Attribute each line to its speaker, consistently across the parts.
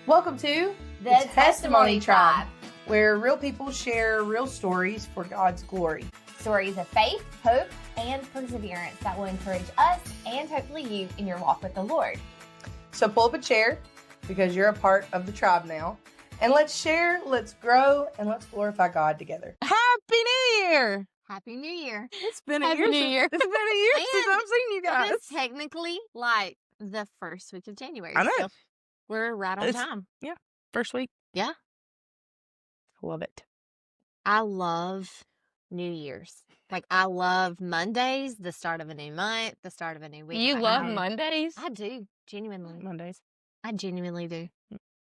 Speaker 1: Welcome to
Speaker 2: The Testimony Tribe,
Speaker 1: where real people share real stories for God's glory.
Speaker 2: Stories of faith, hope, and perseverance that will encourage us and hopefully you in your walk with the Lord.
Speaker 1: So pull up a chair because you're a part of the tribe now. And let's share, let's grow, and let's glorify God together.
Speaker 3: Happy New Year!
Speaker 2: Happy New Year.
Speaker 3: It's been
Speaker 2: Happy
Speaker 3: a year.
Speaker 2: New Year.
Speaker 3: It's been a year since I've seen you guys.
Speaker 2: It's technically like the first week of January.
Speaker 3: I know.
Speaker 2: So we're right on time.
Speaker 3: Yeah. First week.
Speaker 2: Yeah.
Speaker 3: Love it.
Speaker 2: I love New Year's. Like, I love Mondays, the start of a new month, the start of a new week.
Speaker 4: You
Speaker 2: Like,
Speaker 4: love Mondays?
Speaker 2: I do. Genuinely.
Speaker 3: Mondays.
Speaker 2: I genuinely do.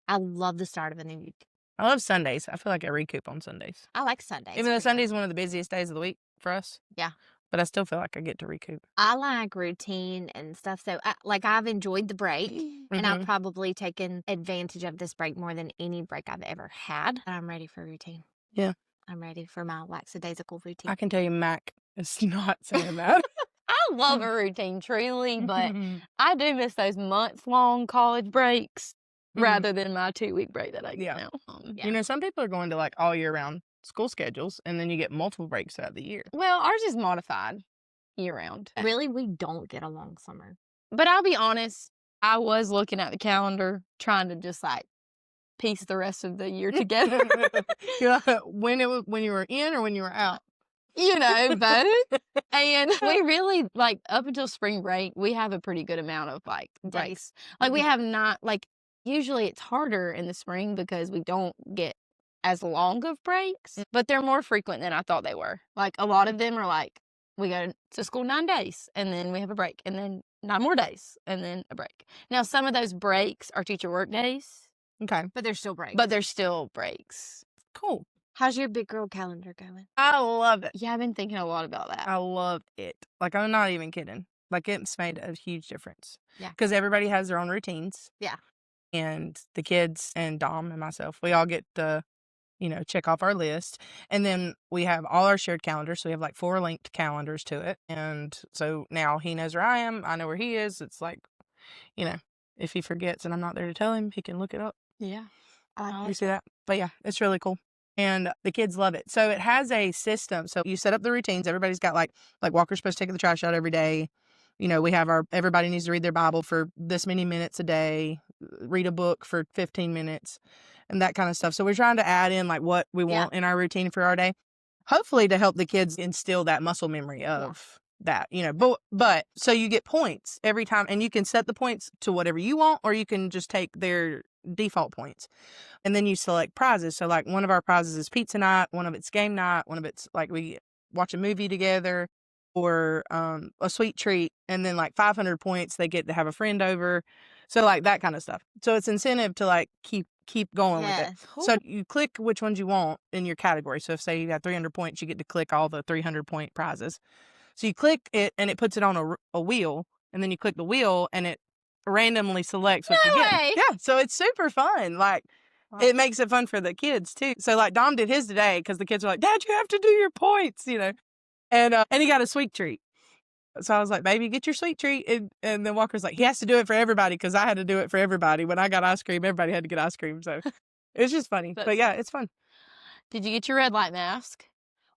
Speaker 2: I love the start of a new week.
Speaker 3: I love Sundays. I feel like I recoup on Sundays.
Speaker 2: I like Sundays.
Speaker 3: Even though
Speaker 2: pretty
Speaker 3: Sunday's one of the busiest days of the week for us.
Speaker 2: Yeah.
Speaker 3: But I still feel like I get to recoup.
Speaker 2: I like routine and stuff. So, I've enjoyed the break, and I've
Speaker 3: Mhm.
Speaker 2: probably taken advantage of this break more than any break I've ever had. And I'm ready for routine.
Speaker 3: Yeah.
Speaker 2: I'm ready for my lackadaisical routine.
Speaker 3: I can tell you Mac is not saying that.
Speaker 4: I love a routine, truly, but I do miss those month-long college breaks rather than my 2-week break that I get
Speaker 3: Yeah.
Speaker 4: now.
Speaker 2: Yeah.
Speaker 3: You know, some people are going to like all year round school schedules, and then you get multiple breaks throughout the year.
Speaker 4: Well, ours is modified year-round.
Speaker 2: Really, we don't get a long summer.
Speaker 4: But I'll be honest, I was looking at the calendar trying to just like piece the rest of the year together.
Speaker 3: when you were in or when you were out.
Speaker 4: You know, both. And we really, like, up until spring break, we have a pretty good amount of, like, breaks. Like, we have not, like, usually it's harder in the spring because we don't get as long of breaks, but they're more frequent than I thought they were. Like, a lot of them are like, we go to school 9 days, and then we have a break, and then 9 more days, and then a break. Now, some of those breaks are teacher work days,
Speaker 3: Okay.
Speaker 2: But they're still breaks.
Speaker 4: but they're still breaks.
Speaker 3: Cool.
Speaker 2: How's your big girl calendar going?
Speaker 3: I love it.
Speaker 4: Yeah, I've been thinking a lot about that.
Speaker 3: I love it. Like, I'm not even kidding. Like, it's made a huge difference.
Speaker 2: Yeah.
Speaker 3: Because everybody has their own routines.
Speaker 2: Yeah.
Speaker 3: And the kids and Dom and myself, we all get to, check off our list. And then we have all our shared calendars. So we have like 4 linked calendars to it. And so now he knows where I am. I know where he is. It's like, if he forgets and I'm not there to tell him, he can look it up.
Speaker 4: Yeah.
Speaker 3: You see that? But yeah, it's really cool. And the kids love it. So it has a system. So you set up the routines. Everybody's got like Walker's supposed to take the trash out every day. We have everybody needs to read their Bible for this many minutes a day, read a book for 15 minutes and that kind of stuff. So we're trying to add in like what we want in our routine for our day, hopefully to help the kids instill that muscle memory of that, but so you get points every time, and you can set the points to whatever you want, or you can just take their default points, and then you select prizes. So like one of our prizes is pizza night, one of it's game night, one of it's like we watch a movie together, or a sweet treat, and then like 500 points they get to have a friend over, so like that kind of stuff. So it's incentive to like keep going with it.
Speaker 2: Cool.
Speaker 3: So you click which ones you want in your category. So if say you got 300 points, you get to click all the 300 point prizes. So you click it and it puts it on a wheel, and then you click the wheel and it randomly selects what you get.
Speaker 4: way.
Speaker 3: Yeah, so it's super fun. Like, it makes it fun for the kids too. So like Dom did his today because the kids were like, "Dad, you have to do your points," and he got a sweet treat. So I was like, "Baby, get your sweet treat." And then Walker's like, he has to do it for everybody because I had to do it for everybody. When I got ice cream, everybody had to get ice cream. So it's just funny. But yeah, it's fun.
Speaker 4: Did you get your red light mask?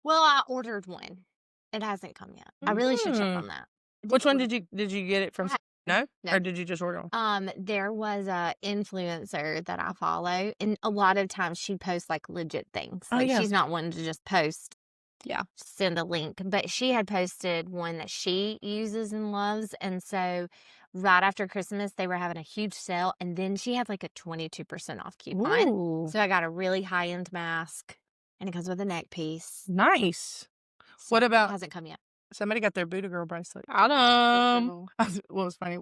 Speaker 2: Well, I ordered one. It hasn't come yet. I really should check on that.
Speaker 3: Which one did you get it from? No?
Speaker 2: No.
Speaker 3: Or did you just order one?
Speaker 2: There was a influencer that I follow, and a lot of times she posts like legit things.
Speaker 3: Oh,
Speaker 2: Like
Speaker 3: yeah.
Speaker 2: she's not one to just post,
Speaker 4: Yeah.
Speaker 2: send a link. But she had posted one that she uses and loves, and so right after Christmas they were having a huge sale, and then she had like a 22% off coupon.
Speaker 3: Ooh,
Speaker 2: So I got a really high end mask, and it comes with a neck piece.
Speaker 3: nice.
Speaker 2: So
Speaker 3: What
Speaker 2: it
Speaker 3: about
Speaker 2: hasn't come yet.
Speaker 3: somebody got their Buddha Girl bracelet?
Speaker 4: I don't.
Speaker 3: What was funny?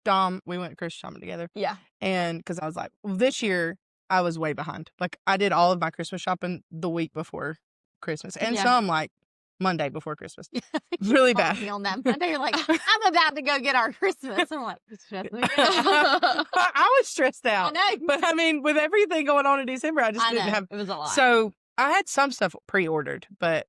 Speaker 3: Dom, we went Christmas shopping together,
Speaker 4: Yeah.
Speaker 3: and because I was like, this year I was way behind. Like I did all of my Christmas shopping the week before Christmas, and
Speaker 4: Yeah.
Speaker 3: some like Monday before Christmas. Really bad.
Speaker 2: Me on that Monday, you're like, I'm about to go get our Christmas. I'm like, stress me.
Speaker 3: I was stressed
Speaker 2: I
Speaker 3: out,
Speaker 2: know.
Speaker 3: but I mean, with everything going on in December, I just
Speaker 2: I
Speaker 3: didn't
Speaker 2: know.
Speaker 3: have.
Speaker 2: It was a lot.
Speaker 3: So I had some stuff pre-ordered, but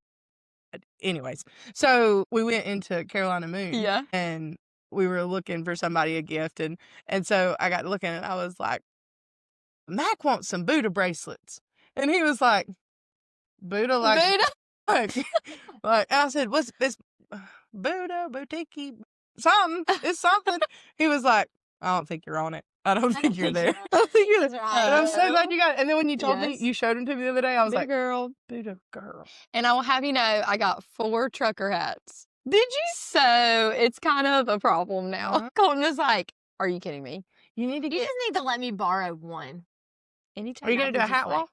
Speaker 3: anyways, so we went into Carolina Moon,
Speaker 4: Yeah.
Speaker 3: and we were looking for somebody a gift, and so I got looking, and I was like, Mac wants some Buddha bracelets. And he was like, Buddha, like,
Speaker 4: Buddha?
Speaker 3: like, and I said, what's this? Buddha, boutique, something. It's something. He was like, I don't think you're on it. I don't think you're there. I don't think you're there. And I'm so glad you got it. And then when you told me,
Speaker 4: Yes.
Speaker 3: you showed him to me the other day, I was
Speaker 4: Buddha
Speaker 3: like,
Speaker 4: girl.
Speaker 3: Buddha girl.
Speaker 4: And I will have you know, I got 4 trucker hats.
Speaker 3: Did you?
Speaker 4: So it's kind of a problem now.
Speaker 3: Uh-huh.
Speaker 4: Colton was like, are you kidding me?
Speaker 3: You need to
Speaker 2: You
Speaker 3: get.
Speaker 2: just need to let me borrow one.
Speaker 4: Anytime.
Speaker 3: Are you going to do a hat wall?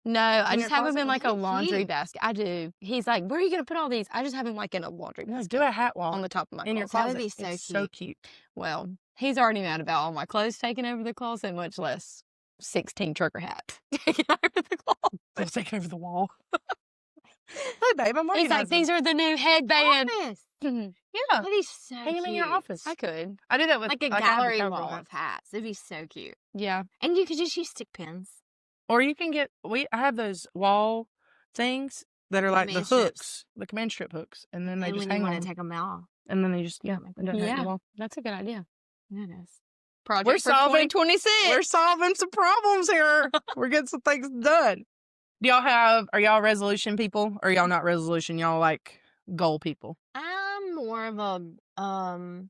Speaker 4: No, I
Speaker 3: In
Speaker 4: just
Speaker 3: your
Speaker 4: have them
Speaker 3: closet?
Speaker 4: in like a
Speaker 2: How
Speaker 4: laundry
Speaker 2: cute.
Speaker 4: basket. I do. He's like, where are you going to put all these? I just have them like in a laundry
Speaker 3: No,
Speaker 4: basket
Speaker 3: do a hat wall
Speaker 4: on the top of my
Speaker 3: in your
Speaker 4: closet.
Speaker 2: That would
Speaker 3: closet.
Speaker 2: be so
Speaker 3: It's so cute.
Speaker 4: Well, he's already mad about all my clothes taking over the closet, much less 16 trucker hats taking over the closet.
Speaker 3: It's taking over the wall. Hey, babe, I'm
Speaker 4: He's like, these are the new headbands.
Speaker 2: Office.
Speaker 3: Yeah.
Speaker 2: That'd be so
Speaker 3: Hang them in your
Speaker 2: cute.
Speaker 3: office.
Speaker 4: I could.
Speaker 3: I do that with
Speaker 2: Like a
Speaker 3: I have the
Speaker 2: gallery
Speaker 3: cowgirl
Speaker 2: wall
Speaker 3: hats.
Speaker 2: of hats. It'd be so cute.
Speaker 4: Yeah.
Speaker 2: And you could just use stick pins.
Speaker 3: Or you can get I have those wall things that are like the
Speaker 2: Command strips.
Speaker 3: hooks, the command strip hooks, and then they
Speaker 2: And
Speaker 3: just
Speaker 2: when you
Speaker 3: hang
Speaker 2: want
Speaker 3: on,
Speaker 2: to take them out.
Speaker 3: and then they just it doesn't hurt
Speaker 4: Yeah.
Speaker 3: the wall.
Speaker 4: That's a good idea.
Speaker 2: It is.
Speaker 4: Project
Speaker 3: We're
Speaker 4: for
Speaker 3: solving-
Speaker 4: 2026.
Speaker 3: We're solving some problems here. We're getting some things done. Are y'all resolution people, or y'all not resolution? Y'all like goal people?
Speaker 2: I'm more of a I'm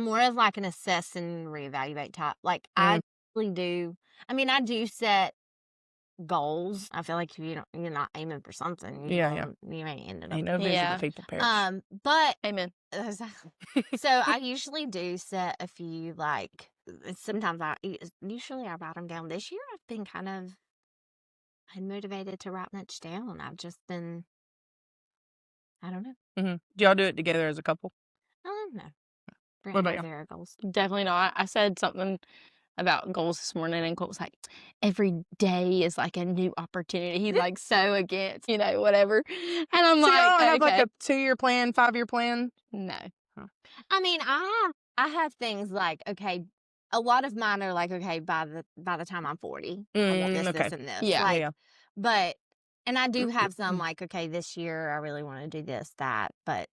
Speaker 2: more of like an assess and reevaluate type. Like I really do. I mean, I do set goals. I feel like if you're not aiming for something, you ain't ended up.
Speaker 3: Ain't no vision
Speaker 4: Yeah.
Speaker 3: to people perish.
Speaker 2: But
Speaker 4: Amen.
Speaker 2: so I usually do set a few. Like sometimes usually I write them down. This year I've been kind of unmotivated to write much down. I've just been, I don't know.
Speaker 3: Do y'all do it together as a couple?
Speaker 2: I don't know.
Speaker 3: What about y'all?
Speaker 2: Zero goals.
Speaker 4: Definitely not. I said something about goals this morning, and Colt was like, every day is like a new opportunity. He's like so against, whatever. And I'm
Speaker 3: So
Speaker 4: like,
Speaker 3: y'all don't have like
Speaker 4: okay.
Speaker 3: a 2-year plan, 5-year plan?
Speaker 4: No.
Speaker 2: I mean, I have things like, okay, a lot of mine are like, okay, by the time I'm 40, I want this,
Speaker 3: okay.
Speaker 2: this, and this.
Speaker 4: Yeah.
Speaker 2: Like, but, and I do have some like, okay, this year I really want to do this, that, but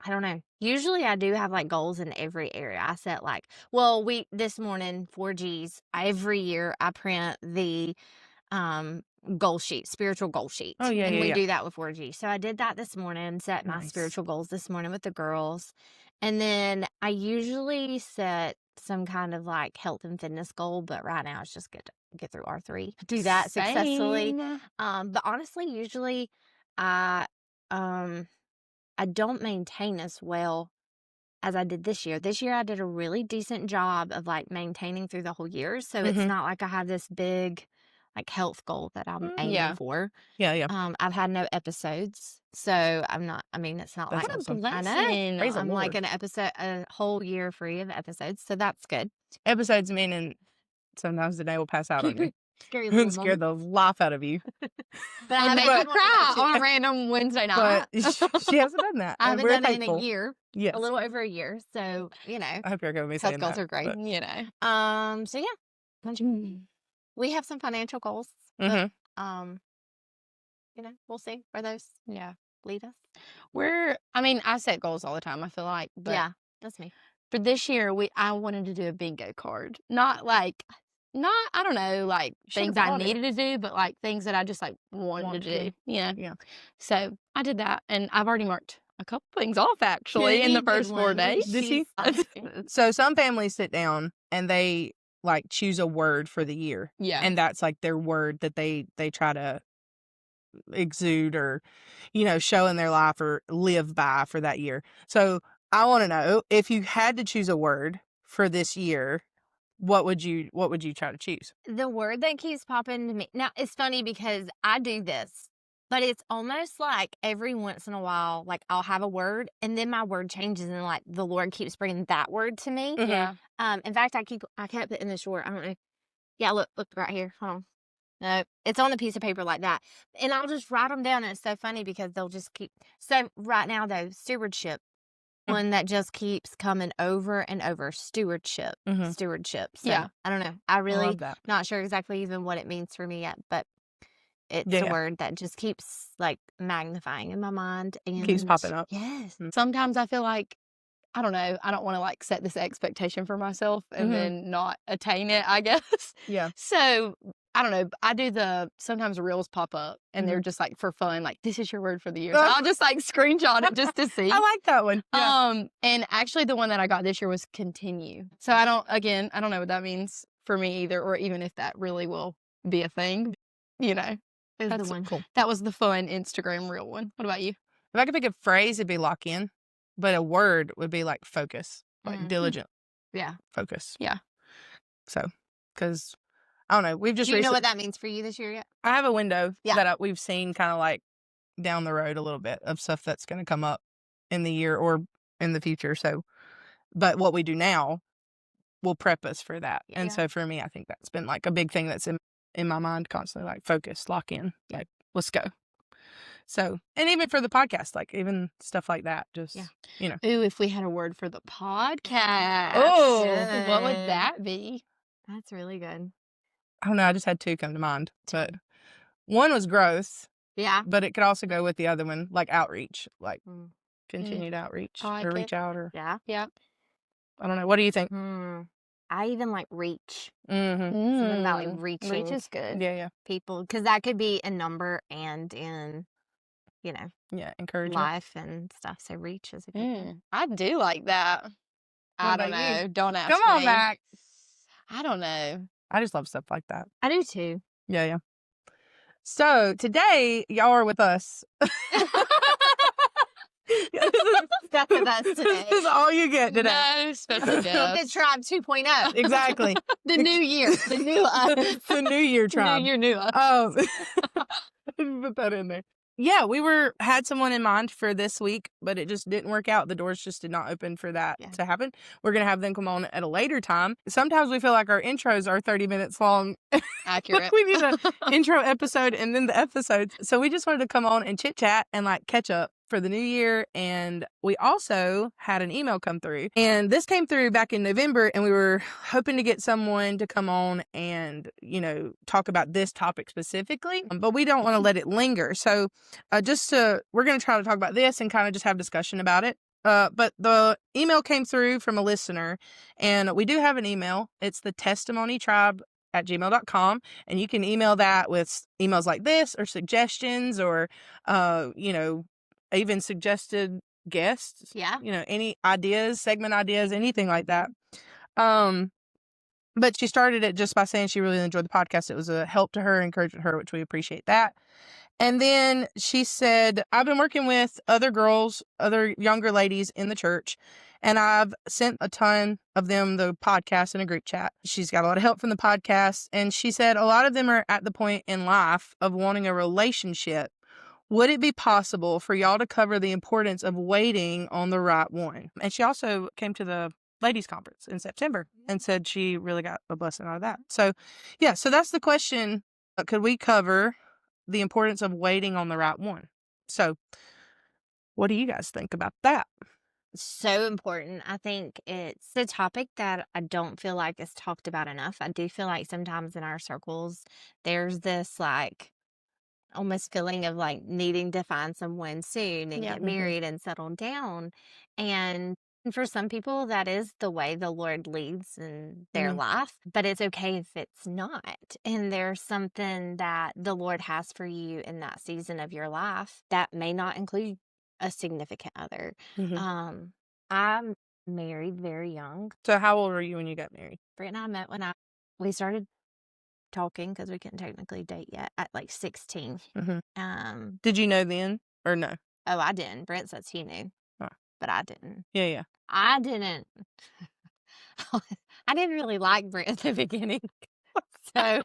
Speaker 2: I don't know. Usually I do have like goals in every area. I set like, this morning, 4Gs, every year I print the goal sheet, spiritual goal sheet.
Speaker 3: Oh, yeah,
Speaker 2: and
Speaker 3: yeah,
Speaker 2: we
Speaker 3: yeah.
Speaker 2: do that with 4G. So I did that this morning, set my
Speaker 3: Nice.
Speaker 2: spiritual goals this morning with the girls. And then I usually set some kind of like health and fitness goal, but right now it's just good to get through R3. Do that successfully.
Speaker 4: Same.
Speaker 2: But honestly, usually I don't maintain as well as I did this year. This year I did a really decent job of like maintaining through the whole year. So it's not like I have this big like health goal that I'm aiming
Speaker 4: Yeah.
Speaker 2: for.
Speaker 3: Yeah.
Speaker 2: I've had no episodes. So it's not
Speaker 3: That's
Speaker 2: like
Speaker 3: awesome.
Speaker 2: I know.
Speaker 4: blessing.
Speaker 3: Praise the
Speaker 2: I'm like
Speaker 3: Lord.
Speaker 2: a whole year free of episodes. So that's good.
Speaker 3: Episodes meaning sometimes the day will pass out on you.
Speaker 2: Scary
Speaker 3: And
Speaker 2: little
Speaker 3: scare
Speaker 2: moment.
Speaker 3: the life out of you.
Speaker 2: But I
Speaker 4: And make
Speaker 2: haven't
Speaker 4: you
Speaker 2: done one
Speaker 4: cry
Speaker 2: in
Speaker 4: on a random Wednesday night.
Speaker 3: But she hasn't done that.
Speaker 2: I
Speaker 3: and
Speaker 2: haven't
Speaker 3: we're
Speaker 2: done it in
Speaker 3: thankful.
Speaker 2: a year.
Speaker 3: Yes.
Speaker 2: A little over a year. So,
Speaker 3: I hope you're going to be
Speaker 2: health
Speaker 3: saying
Speaker 2: goals
Speaker 3: that.
Speaker 2: are great.
Speaker 3: but-
Speaker 2: So yeah. We have some financial goals.
Speaker 3: Mhm.
Speaker 2: We'll see where those lead us.
Speaker 4: I set goals all the time, I feel like. But
Speaker 2: Yeah, that's me.
Speaker 4: for this year, I wanted to do a bingo card. Not, I don't know, like
Speaker 3: Should've
Speaker 4: things I
Speaker 3: bought it.
Speaker 4: needed to do, but like things that I just like wanted
Speaker 3: Want
Speaker 4: to do.
Speaker 3: to.
Speaker 4: Yeah.
Speaker 3: Yeah.
Speaker 4: So I did that, and I've already marked a couple things off actually in the
Speaker 2: Good
Speaker 4: first 4
Speaker 2: one.
Speaker 4: days.
Speaker 3: Did you? So some families sit down and they like choose a word for the year.
Speaker 4: Yeah.
Speaker 3: And that's like their word that they try to exude or, show in their life or live by for that year. So I want to know, if you had to choose a word for this year, what would you try to choose?
Speaker 2: The word that keeps popping to me now, it's funny because I do this, but it's almost like every once in a while, like I'll have a word and then my word changes and like the Lord keeps bringing that word to me.
Speaker 3: Mhm.
Speaker 4: Yeah.
Speaker 2: In fact, I kept it in the drawer. I don't know. Yeah, look right here. Hold on. No, it's on a piece of paper like that. And I'll just write them down. And it's so funny because they'll just keep. So right now, though, stewardship, one that just keeps coming over and over. Stewardship.
Speaker 3: Mhm.
Speaker 2: Stewardship. So,
Speaker 4: Yeah.
Speaker 2: I don't know. I
Speaker 3: I
Speaker 2: really
Speaker 3: love that.
Speaker 2: not sure exactly even what it means for me yet, but it's
Speaker 3: Yeah,
Speaker 2: a
Speaker 3: yeah.
Speaker 2: word that just keeps like magnifying in my mind and
Speaker 3: Keeps popping up.
Speaker 2: Yes.
Speaker 4: Sometimes I feel like I don't know. I don't want to like set this expectation for myself and
Speaker 3: Mhm.
Speaker 4: then not attain it, I guess.
Speaker 3: Yeah.
Speaker 4: So I don't know. I do sometimes reels pop up and they're
Speaker 3: Mhm.
Speaker 4: just like for fun, like this is your word for the year. So I'll just like screenshot it just to see.
Speaker 3: I like that one. Yeah.
Speaker 4: And actually the one that I got this year was continue. So I don't know what that means for me either, or even if that really will be a thing. You know,
Speaker 2: Is the
Speaker 4: that's
Speaker 2: one.
Speaker 3: Cool.
Speaker 4: that was the fun Instagram reel one. What about you?
Speaker 3: If I could pick a phrase, it'd be lock in, but a word would be like focus, like
Speaker 2: Mm.
Speaker 3: diligent
Speaker 4: Yeah.
Speaker 3: focus.
Speaker 4: Yeah.
Speaker 3: So, because I don't know, we've just
Speaker 2: Do you know
Speaker 3: recently,
Speaker 2: what that means for you this year yet?
Speaker 3: I have a window
Speaker 2: Yeah.
Speaker 3: that we've seen kind of like down the road a little bit of stuff that's going to come up in the year or in the future. So, but what we do now will prep us for that. And
Speaker 2: Yeah.
Speaker 3: so for me, I think that's been like a big thing that's in my mind constantly, like focus, lock in, like let's go. So, and even for the podcast, like even stuff like that, just,
Speaker 2: Yeah.
Speaker 3: you know.
Speaker 4: Ooh, if we had a word for the podcast.
Speaker 3: Oh,
Speaker 4: what would
Speaker 2: Good.
Speaker 4: that be?
Speaker 2: That's really good.
Speaker 3: I don't know. I just had two come to mind, but one was growth,
Speaker 2: Yeah.
Speaker 3: but it could also go with the other one, like outreach, like
Speaker 2: Mm.
Speaker 3: continued outreach
Speaker 4: I like
Speaker 3: or reach
Speaker 4: it.
Speaker 3: out, or
Speaker 2: Yeah.
Speaker 4: Yeah.
Speaker 3: I don't know. What do you think?
Speaker 2: I even like reach.
Speaker 3: Mm-hmm.
Speaker 2: Something about like
Speaker 4: Mm,
Speaker 2: reaching
Speaker 4: Reach is good.
Speaker 3: Yeah, yeah,
Speaker 2: people, because that could be a number and in, you know,
Speaker 3: yeah. Encouragement.
Speaker 2: life and stuff. So reach is a good one.
Speaker 4: I do like that. I don't
Speaker 3: about you?
Speaker 4: know. Don't ask
Speaker 3: Come on
Speaker 4: me.
Speaker 3: back.
Speaker 4: I don't know.
Speaker 3: I just love stuff like that.
Speaker 2: I do too.
Speaker 3: Yeah, yeah. So today, y'all are with us.
Speaker 2: Stuff with us today.
Speaker 3: This is all you get today.
Speaker 4: No special
Speaker 2: The
Speaker 4: guest.
Speaker 2: Tribe 2.0.
Speaker 3: Exactly.
Speaker 2: The new year. The new us.
Speaker 3: The New Year tribe.
Speaker 4: New year, new us.
Speaker 3: Put that in there. Yeah, we had someone in mind for this week, but it just didn't work out. The doors just did not open for that to happen. We're going to have them come on at a later time. Sometimes we feel like our intros are 30 minutes long.
Speaker 4: Accurate.
Speaker 3: We need an intro episode and then the episodes. So we just wanted to come on and chit chat and like catch up for the new year. And we also had an email come through, and this came through back in November, and we were hoping to get someone to come on and, you know, talk about this topic specifically, but we don't want to let it linger. So we're going to try to talk about this and kind of just have discussion about it. But the email came through from a listener, and we do have an email. It's the testimonytribe@gmail.com, and you can email that with emails like this or suggestions or, you know, even suggested guests.
Speaker 2: Yeah.
Speaker 3: You know, any ideas, segment ideas, anything like that. But she started it just by saying she really enjoyed the podcast. It was a help to her, encouragement to her, which we appreciate that. And then she said, I've been working with other girls, other younger ladies in the church, and I've sent a ton of them the podcast in a group chat. She's got a lot of help from the podcast. And she said a lot of them are at the point in life of wanting a relationship. Would it be possible for y'all to cover the importance of waiting on the right one? And she also came to the ladies conference in September and said she really got a blessing out of that. So, yeah, so that's the question. Could we cover the importance of waiting on the right one? So, what do you guys think about that?
Speaker 2: So important. I think it's a topic that I don't feel like is talked about enough. I do feel like sometimes in our circles, there's this like almost feeling of like needing to find someone soon and
Speaker 4: Yeah.
Speaker 2: get married and settle down. And for some people, that is the way the Lord leads in their life, but it's okay if it's not. And there's something that the Lord has for you in that season of your life that may not include a significant other. I'm married very young.
Speaker 3: So, how old were you when you got married?
Speaker 2: Brent and I met when we started talking, because we couldn't technically date yet, at like 16.
Speaker 3: Did you know then or no?
Speaker 2: Oh, I didn't. Brent says he knew, but I didn't.
Speaker 3: Yeah, yeah.
Speaker 2: I didn't. I didn't really like Brent at the beginning. So,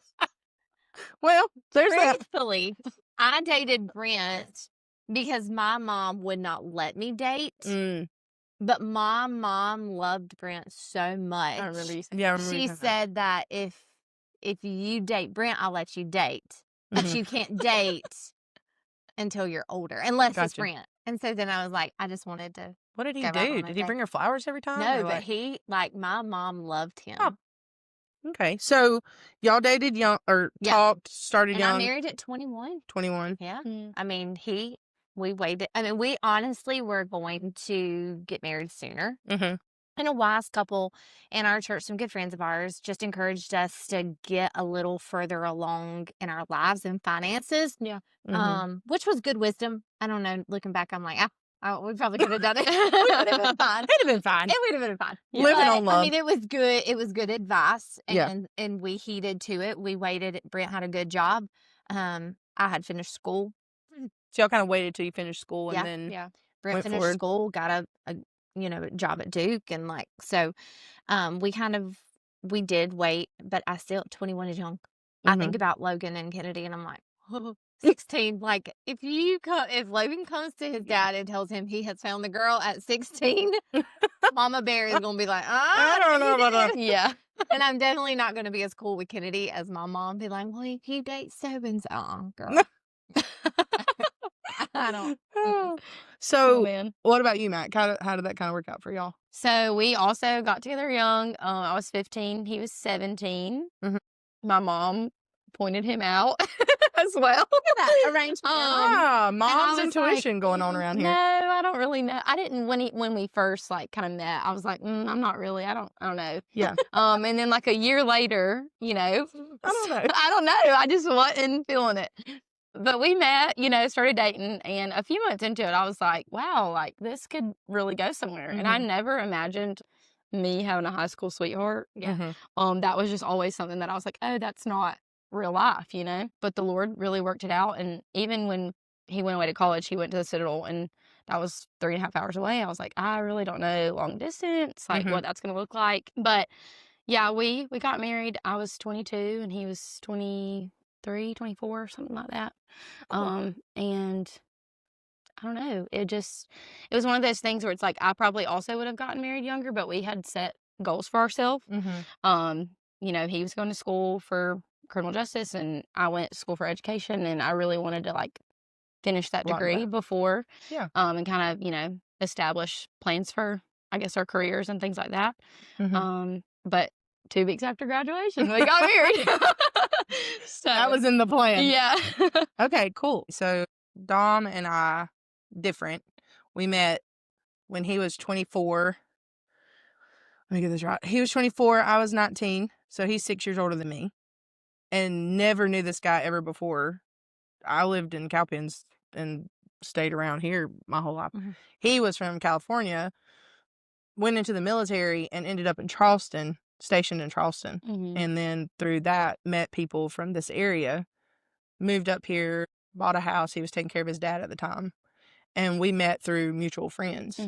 Speaker 3: Well, there's that.
Speaker 2: truthfully, I dated Brent because my mom would not let me date. But my mom loved Brent so much.
Speaker 4: I remember you saying.
Speaker 3: Yeah, I remember
Speaker 2: She
Speaker 3: you saying that.
Speaker 2: said that if you date Brent, I'll let you date. But you can't date until you're older, unless it's
Speaker 3: Gotcha.
Speaker 2: Brent. And so then I was like, I just wanted to.
Speaker 3: What did he
Speaker 2: go out
Speaker 3: do?
Speaker 2: on a
Speaker 3: Did he
Speaker 2: date.
Speaker 3: bring her flowers every time?
Speaker 2: No,
Speaker 3: or
Speaker 2: but
Speaker 3: what?
Speaker 2: he, like, my mom loved him.
Speaker 3: Oh, okay. So y'all dated young or
Speaker 2: Yeah.
Speaker 3: talked, started
Speaker 2: And
Speaker 3: young.
Speaker 2: I married at 21.
Speaker 3: 21.
Speaker 2: Yeah.
Speaker 4: Mm.
Speaker 2: I mean, he We waited. I mean, we honestly were going to get married sooner.
Speaker 3: Mm-hmm.
Speaker 2: And a wise couple in our church, some good friends of ours, just encouraged us to get a little further along in our lives and finances.
Speaker 4: Yeah.
Speaker 2: Which was good wisdom. I don't know. Looking back, I'm like, we probably could have done it.
Speaker 3: It would have been fine.
Speaker 2: It would have been fine.
Speaker 3: Living
Speaker 2: But,
Speaker 3: on love.
Speaker 2: I mean, it was good. It was good advice,
Speaker 3: Yeah.
Speaker 2: and we heeded to it. We waited. Brent had a good job. I had finished school.
Speaker 3: So y'all kind of waited till you finished school and
Speaker 2: Yeah.
Speaker 3: then
Speaker 4: Yeah.
Speaker 2: Brent
Speaker 3: went
Speaker 2: finished
Speaker 3: forward.
Speaker 2: school, got a job at Duke, and like so, we did wait, but I still 21 is young. I think about Logan and Kennedy, and I'm like, 16. Like if Logan comes to his dad and tells him he has found the girl at 16, Mama Bear is gonna be like,
Speaker 3: I don't know about that.
Speaker 4: Yeah.
Speaker 2: And I'm definitely not gonna be as cool with Kennedy as my mom. Be like, well, if you date so and so, girl. I don't.
Speaker 4: Oh,
Speaker 3: So
Speaker 4: man.
Speaker 3: what about you, Matt? How did that kind of work out for y'all?
Speaker 4: So we also got together young. I was 15. He was 17.
Speaker 3: Mhm.
Speaker 4: My mom pointed him out as well.
Speaker 2: Look at that arrangement.
Speaker 3: Mom's
Speaker 4: was
Speaker 3: intuition going on around
Speaker 4: No,
Speaker 3: here.
Speaker 4: I don't really know. I didn't when we first like kind of met. I was like, I'm not really. I don't know.
Speaker 3: Yeah.
Speaker 4: And then like a year later,
Speaker 3: I don't know.
Speaker 4: I don't know. I just wasn't feeling it. But we met, started dating, and a few months into it, I was like, wow, like this could really go somewhere. And I never imagined me having a high school sweetheart.
Speaker 2: Yeah.
Speaker 4: That was just always something that I was like, oh, that's not real life, But the Lord really worked it out. And even when he went away to college, he went to the Citadel, and that was 3.5 hours away. I was like, I really don't know long distance, like what that's going to look like. But yeah, we got married. I was 22 and he was 23, 24, something like that. And I don't know. It was one of those things where it's like I probably also would have gotten married younger, but we had set goals for ourselves. He was going to school for criminal justice, and I went to school for education, and I really wanted to like finish that
Speaker 3: Love
Speaker 4: degree
Speaker 3: that.
Speaker 4: before,
Speaker 3: Yeah.
Speaker 4: and kind of establish plans for I guess our careers and things like that. But 2 weeks after graduation, we got married. So
Speaker 3: That was in the plan.
Speaker 4: yeah.
Speaker 3: Okay, cool. So Dom and I different. We met when he was 24. Let me get this right. He was 24. I was 19. So he's 6 years older than me. And never knew this guy ever before. I lived in Cowpens and stayed around here my whole life. He was from California, went into the military, and ended up in Charleston, stationed in Charleston. And then through that, met people from this area, moved up here, bought a house. He was taking care of his dad at the time. And we met through mutual friends.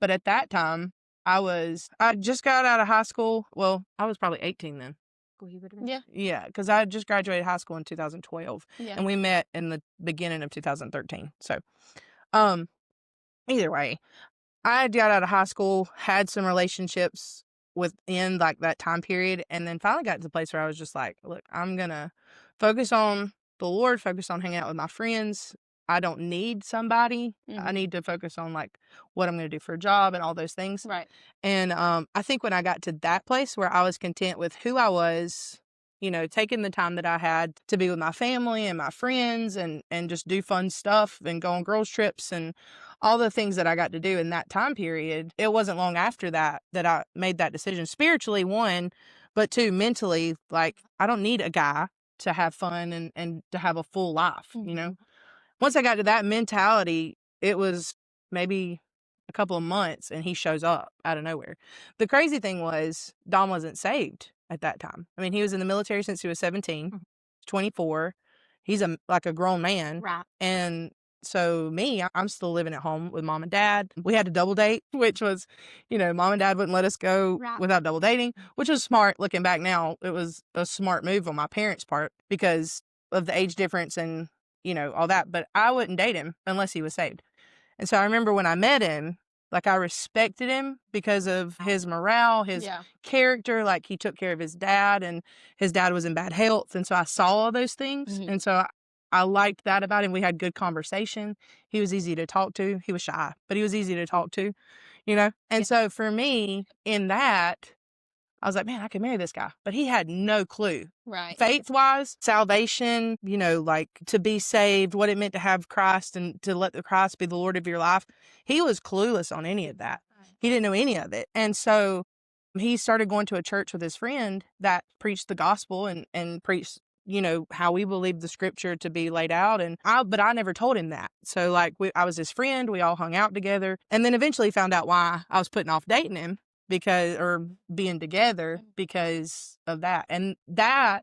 Speaker 3: But at that time, I just got out of high school. Well, I was probably 18 then.
Speaker 4: Yeah.
Speaker 3: Yeah, because I just graduated high school in 2012.
Speaker 4: Yeah.
Speaker 3: And we met in the beginning of 2013. So, either way, I got out of high school, had some relationships within like that time period, and then finally got to the place where I was just like, look, I'm going to focus on the Lord, focus on hanging out with my friends. I don't need somebody. I need to focus on like what I'm going to do for a job and all those things.
Speaker 4: Right.
Speaker 3: And I think when I got to that place where I was content with who I was, taking the time that I had to be with my family and my friends and just do fun stuff and go on girls trips and all the things that I got to do in that time period, it wasn't long after that I made that decision. Spiritually, one, but two, mentally, like I don't need a guy to have fun and to have a full life, Once I got to that mentality, it was maybe a couple of months and he shows up out of nowhere. The crazy thing was Dom wasn't saved at that time. I mean, he was in the military since he was 17, 24. He's like a grown man.
Speaker 2: Right.
Speaker 3: And so I'm still living at home with mom and dad. We had a double date, which was, mom and dad wouldn't let us go without double dating, which was smart. Looking back now, it was a smart move on my parents' part because of the age difference and all that, but I wouldn't date him unless he was saved. And so I remember when I met him, like I respected him because of his morale, his character, like he took care of his dad and his dad was in bad health. And so I saw all those things. And so I liked that about him. We had good conversation. He was easy to talk to. He was shy, but he was easy to talk to, And so for me in that, I was like, man, I could marry this guy. But he had no clue.
Speaker 4: Right.
Speaker 3: Faith-wise, salvation, like to be saved, what it meant to have Christ and to let the Christ be the Lord of your life. He was clueless on any of that. He didn't know any of it. And so he started going to a church with his friend that preached the gospel and preached, how we believe the scripture to be laid out. But I never told him that. So I was his friend. We all hung out together, and then eventually found out why I was putting off dating him or being together because of that. And I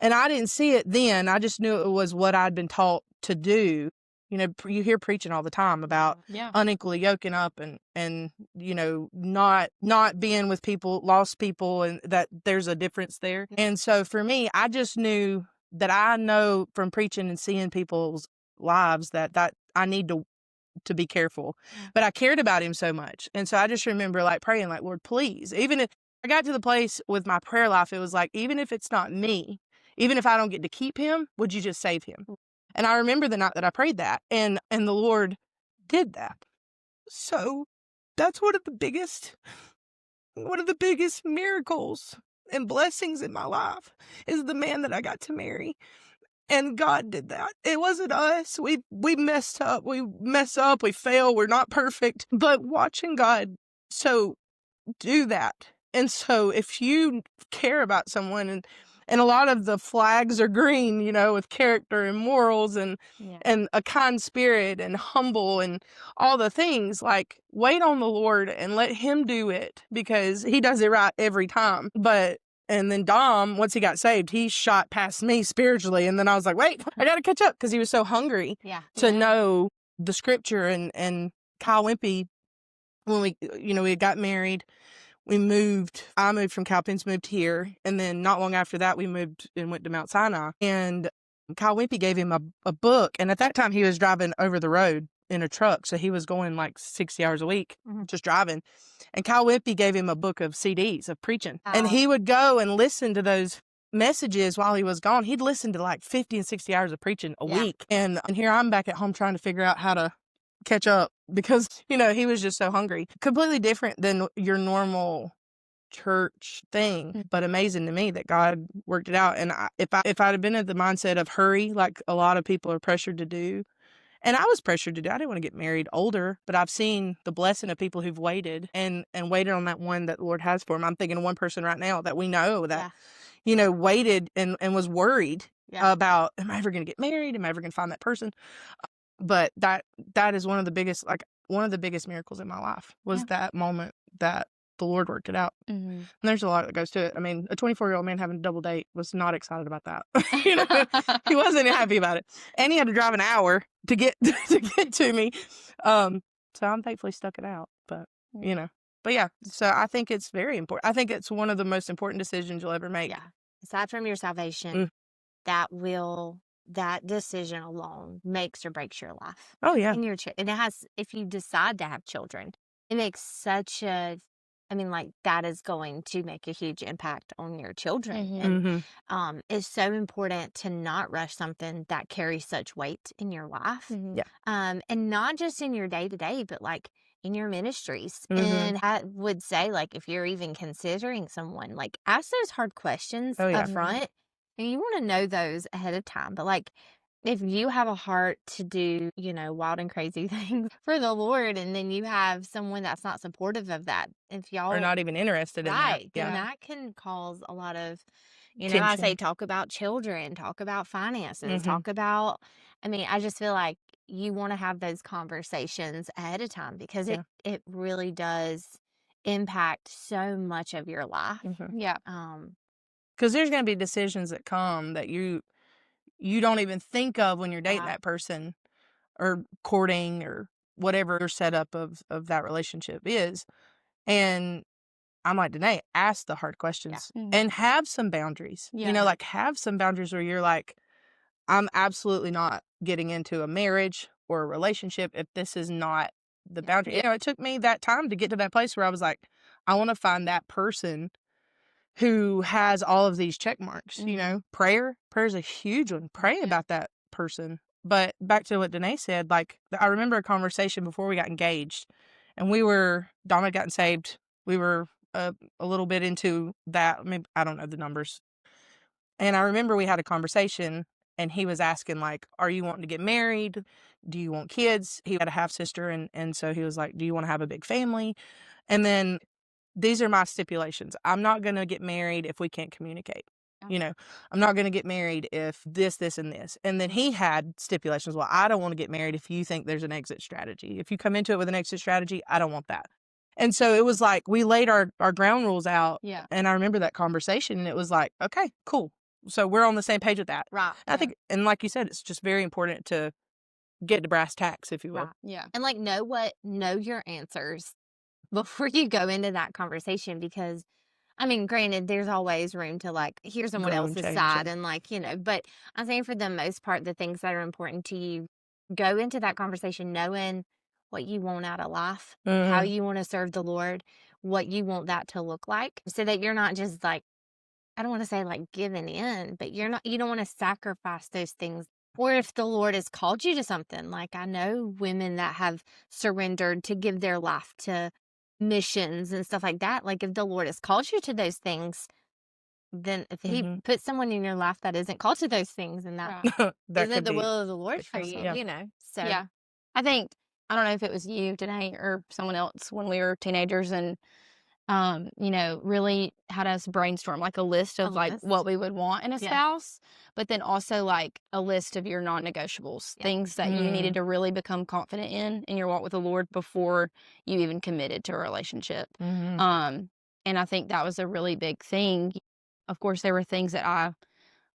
Speaker 3: didn't see it then. I just knew it was what I'd been taught to do. You hear preaching all the time about unequally yoking up and not being with people, lost people, and that there's a difference there. And so for me, I just knew that I know from preaching and seeing people's lives that I need to be careful. But I cared about him so much. And so I just remember praying Lord, please. Even if I got to the place with my prayer life, it was even if it's not me, even if I don't get to keep him, would you just save him? And I remember the night that I prayed that, and the Lord did that. So that's one of the biggest miracles and blessings in my life is the man that I got to marry. And God did that. It wasn't us. We messed up. We mess up. We fail. We're not perfect. But watching God do that. And so if you care about someone and a lot of the flags are green, with character and morals and a kind spirit and humble and all the things, wait on the Lord and let him do it because he does it right every time. And then Dom, once he got saved, he shot past me spiritually. And then I was like, wait, I got to catch up because he was so hungry to know the scripture. And Kyle Wimpy, when we got married, I moved from Cowpens, moved here. And then not long after that, we moved and went to Mount Sinai. And Kyle Wimpy gave him a book. And at that time, he was driving over the road in a truck. So he was going 60 hours a week, just driving. And Kyle Wimpy gave him a book of CDs of preaching. And he would go and listen to those messages while he was gone. He'd listen to 50 and 60 hours of preaching a week. And here I'm back at home trying to figure out how to catch up because, he was just so hungry. Completely different than your normal church thing, but amazing to me that God worked it out. And if I'd have been at the mindset of hurry, like a lot of people are pressured to do, and I was pressured to do, I didn't want to get married older, but I've seen the blessing of people who've waited and waited on that one that the Lord has for them. I'm thinking of one person right now that we know that, waited and was worried about, am I ever going to get married? Am I ever going to find that person? But that is one of the biggest miracles in my life was that moment that the Lord worked it out. And there's a lot that goes to it. I mean, a 24-year-old man having a double date was not excited about that. He wasn't happy about it. And he had to drive an hour to get to me. So I'm thankfully stuck it out. But, But yeah, so I think it's very important. I think it's one of the most important decisions you'll ever make.
Speaker 2: Yeah. Aside from your salvation, that decision alone makes or breaks your life.
Speaker 3: Oh, yeah.
Speaker 2: And and it has, if you decide to have children, it makes that is going to make a huge impact on your children. And it's so important to not rush something that carries such weight in your life. And not just in your day-to-day, but in your ministries. And I would say, if you're even considering someone, ask those hard questions up front. And you want to know those ahead of time. But if you have a heart to do, wild and crazy things for the Lord, and then you have someone that's not supportive of that, if y'all
Speaker 3: are not even interested in that,
Speaker 2: then that can cause a lot of,
Speaker 3: tension.
Speaker 2: I say talk about children, talk about finances, talk about. I just feel like you want to have those conversations ahead of time because it really does impact so much of your life.
Speaker 3: Because there's going to be decisions that come that you don't even think of when you're dating that person or courting or whatever your setup of that relationship is. And I'm like, Danae, ask the hard questions and have some boundaries. Have some boundaries where you're like, I'm absolutely not getting into a marriage or a relationship if this is not the boundary. It took me that time to get to that place where I was like, I want to find that person who has all of these check marks. Prayer is a huge one. Pray about that person. But back to what Danae said, I remember a conversation before we got engaged, and Dom had gotten saved. We were a little bit into that. Maybe, I don't know the numbers. And I remember we had a conversation, and he was asking, like, are you wanting to get married? Do you want kids? He had a half sister. And so he was like, do you want to have a big family? And then these are my stipulations. I'm not going to get married if we can't communicate. You know, I'm not going to get married if this, and this. And then he had stipulations. Well, I don't want to get married if you think there's an exit strategy. If you come into it with an exit strategy, I don't want that. And so it was like we laid our ground rules out.
Speaker 4: Yeah.
Speaker 3: And I remember that conversation, and it was like, okay, cool. So we're on the same page with that.
Speaker 2: Right.
Speaker 3: I think, and like you said, it's just very important to get to brass tacks, if you will.
Speaker 2: Right.
Speaker 4: Yeah.
Speaker 2: And like know your answers before you go into that conversation, because I mean, granted, there's always room to like hear someone
Speaker 3: Grow and
Speaker 2: else's
Speaker 3: change
Speaker 2: side
Speaker 3: it.
Speaker 2: and like, but I'm saying for the most part, the things that are important to you, go into that conversation knowing what you want out of life, how you want to serve the Lord, what you want that to look like, so that you're not just like, I don't want to say like giving in, but you don't want to sacrifice those things. Or if the Lord has called you to something, like I know women that have surrendered to give their life to missions and stuff like that. Like if the Lord has called you to those things, then if he puts someone in your life that isn't called to those things, and that
Speaker 3: That
Speaker 2: isn't
Speaker 3: could
Speaker 2: the
Speaker 3: be.
Speaker 2: will of the Lord for
Speaker 3: awesome.
Speaker 2: you,
Speaker 3: Yeah.
Speaker 2: So
Speaker 4: Yeah. I think, I don't know if it was you today or someone else when we were teenagers, and really had us brainstorm like a list of like
Speaker 2: list.
Speaker 4: what we would want in a
Speaker 2: Yes.
Speaker 4: spouse, but then also like a list of your non-negotiables,
Speaker 2: Yeah.
Speaker 4: things that you needed to really become confident in your walk with the Lord before you even committed to a relationship. And I think that was a really big thing. Of course, there were things that I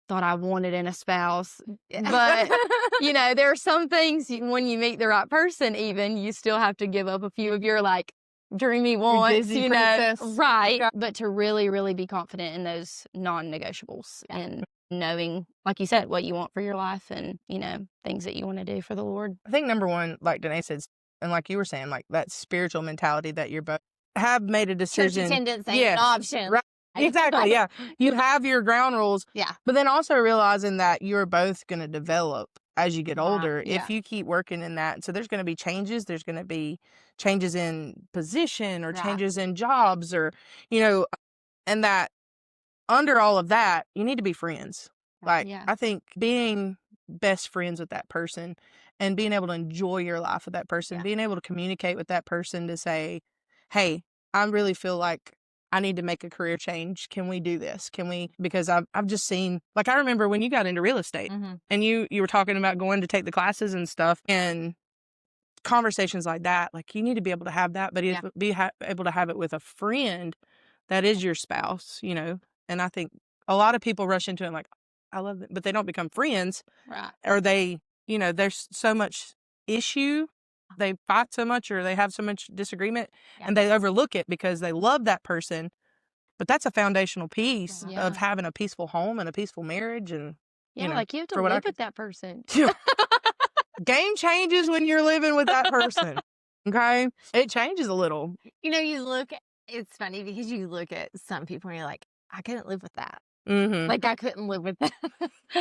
Speaker 4: thought I wanted in a spouse, but there are some things when you meet the right person, even you still have to give up a few of your like dreamy wants,
Speaker 1: Disney princess.
Speaker 4: right?
Speaker 1: Yeah.
Speaker 4: But to really, really be confident in those non-negotiables and knowing, like you said, what you want for your life and things that you want to do for the Lord.
Speaker 3: I think number one, like Danae said, and like you were saying, like that spiritual mentality that you're both have made a decision.
Speaker 2: Church attendance ain't an option.
Speaker 3: Right. Exactly. Yeah. You have your ground rules.
Speaker 2: Yeah.
Speaker 3: But then also realizing that you're both going to develop as you get older
Speaker 4: Yeah.
Speaker 3: if you keep working in that. So there's going to be changes. There's going to be changes in position or
Speaker 2: Right.
Speaker 3: changes in jobs or, and that under all of that, you need to be friends. Like,
Speaker 4: Yeah.
Speaker 3: I think being best friends with that person and being able to enjoy your life with that person, being able to communicate with that person to say, hey, I really feel like I need to make a career change. Can we do this? Can we? Because I've just seen, like, I remember when you got into real estate and you were talking about going to take the classes and stuff, and conversations like that, like you need to be able to have that, but able to have it with a friend that is your spouse, and I think a lot of people rush into it like, I love it, but they don't become friends.
Speaker 4: Right.
Speaker 3: Or they, there's so much issue. They fight so much or they have so much disagreement and they overlook it because they love that person. But that's a foundational piece of having a peaceful home and a peaceful marriage. And,
Speaker 4: like you have to live with that person.
Speaker 3: Game changes when you're living with that person. Okay? It changes a little.
Speaker 2: It's funny because you look at some people and you're like, I couldn't live with that.
Speaker 3: Mm-hmm.
Speaker 2: Like I couldn't live with that.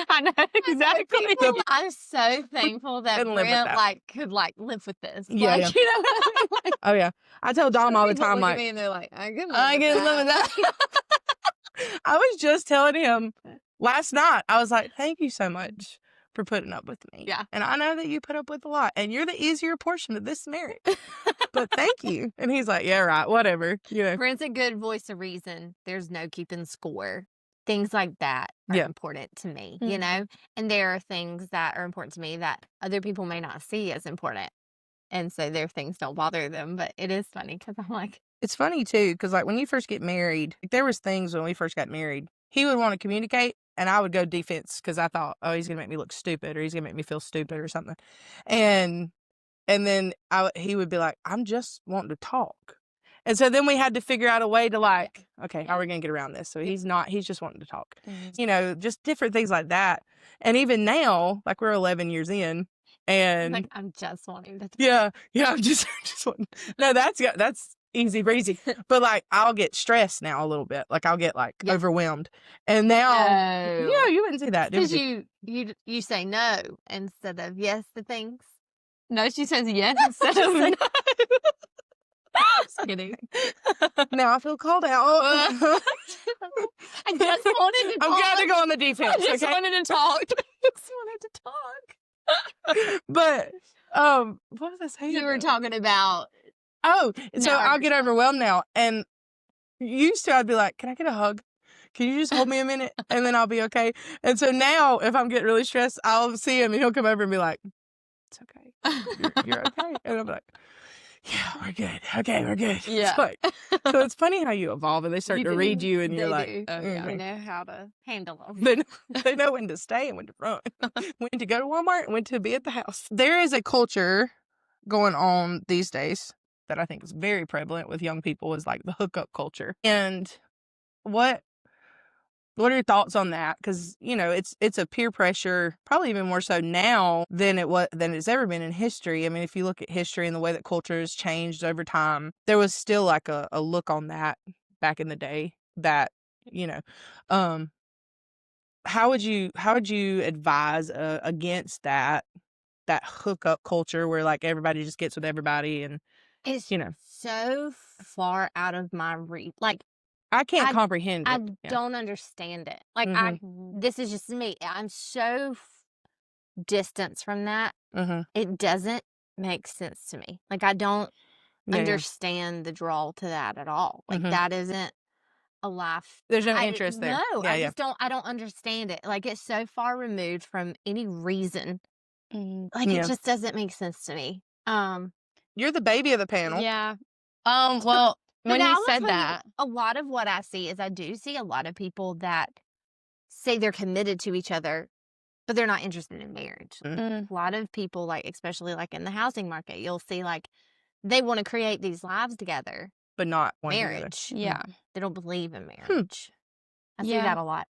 Speaker 3: I know exactly.
Speaker 2: I'm so thankful that
Speaker 3: Couldn't live with
Speaker 2: Brent
Speaker 3: that.
Speaker 2: could live with this.
Speaker 3: Yeah,
Speaker 2: Like, you know what I mean? Like,
Speaker 3: Oh yeah, I tell Dom all the
Speaker 2: people
Speaker 3: time,
Speaker 2: look at
Speaker 3: like,
Speaker 2: me and they're like, I couldn't
Speaker 3: live with that. I was just telling him last night. I was like, thank you so much for putting up with me.
Speaker 2: Yeah.
Speaker 3: And I know that you put up with a lot, and you're the easier portion of this marriage. But thank you. And he's like, yeah, right, whatever.
Speaker 2: Brent's a good voice of reason. There's no keeping score. Things like that are important to me, And there are things that are important to me that other people may not see as important. And so their things don't bother them. But it is funny because I'm like,
Speaker 3: it's funny too, because like when you first get married, there was things when we first got married, he would want to communicate and I would go defense because I thought, oh, he's going to make me look stupid or he's going to make me feel stupid or something. And then he would be like, I'm just wanting to talk. And so then we had to figure out a way to like, okay, how are we going to get around this? So he's just wanting to talk, just different things like that. And even now, like we're 11 years in and
Speaker 2: like I'm just wanting to talk.
Speaker 3: Yeah, I'm just wanting. No, that's easy breezy. But like I'll get stressed now a little bit. Like I'll get like overwhelmed. And now, you wouldn't say that, did
Speaker 2: Because
Speaker 3: you?
Speaker 2: you say no instead of yes to things.
Speaker 4: No, she says yes instead of no. Just kidding.
Speaker 3: Now I feel called out.
Speaker 4: I just wanted to talk.
Speaker 3: I'm glad to go on the defense.
Speaker 4: I just
Speaker 3: Okay?
Speaker 4: wanted to talk. Just wanted to talk.
Speaker 3: But what was I saying?
Speaker 4: You were talking about.
Speaker 3: Oh, so
Speaker 4: No,
Speaker 3: I'll get overwhelmed now. And used to, I'd be like, "Can I get a hug? Can you just hold me a minute, and then I'll be okay?" And so now, if I'm getting really stressed, I'll see him, and he'll come over and be like, "It's okay. You're okay." And I'm like, "Yeah, we're good. Okay, we're good."
Speaker 4: Yeah.
Speaker 3: It's like, so it's funny how you evolve, and they start to read you, and you're
Speaker 4: They
Speaker 3: like,
Speaker 4: do.
Speaker 3: "Oh,
Speaker 2: They
Speaker 3: yeah."
Speaker 2: know how to handle them.
Speaker 3: They know when to stay and when to run, when to go to Walmart and when to be at the house. There is a culture going on these days that I think is very prevalent with young people, is like the hookup culture. And what are your thoughts on that? Because it's a peer pressure, probably even more so now than it's ever been in history. I mean, if you look at history and the way that culture has changed over time, there was still like a look on that back in the day that um how would you advise against that hookup culture where like everybody just gets with everybody, and
Speaker 2: It's
Speaker 3: you know
Speaker 2: so far out of my reach. Like,
Speaker 3: I can't
Speaker 2: I-
Speaker 3: comprehend
Speaker 2: I
Speaker 3: it. Yeah.
Speaker 2: don't understand it. Like, this is just me. I'm so distanced from that.
Speaker 3: Mm-hmm.
Speaker 2: It doesn't make sense to me. Like, I don't
Speaker 3: Yeah, yeah.
Speaker 2: understand the draw to that at all. Like, that isn't a life.
Speaker 3: There's no interest there.
Speaker 2: No,
Speaker 3: Yeah,
Speaker 2: I
Speaker 3: yeah.
Speaker 2: just don't. I don't understand it. Like, it's so far removed from any reason. Like,
Speaker 3: Yeah.
Speaker 2: it just doesn't make sense to me.
Speaker 3: You're the baby of the panel.
Speaker 4: Yeah. Well, when
Speaker 2: But I
Speaker 4: you
Speaker 2: will
Speaker 4: said
Speaker 2: tell
Speaker 4: that,
Speaker 2: a lot of what I see is I do see a lot of people that say they're committed to each other, but they're not interested in marriage. A lot of people, like, especially like in the housing market, you'll see like they want to create these lives together,
Speaker 3: But not one together.
Speaker 2: marriage.
Speaker 4: yeah.
Speaker 2: They don't believe in marriage. I see
Speaker 4: Yeah.
Speaker 2: that a lot.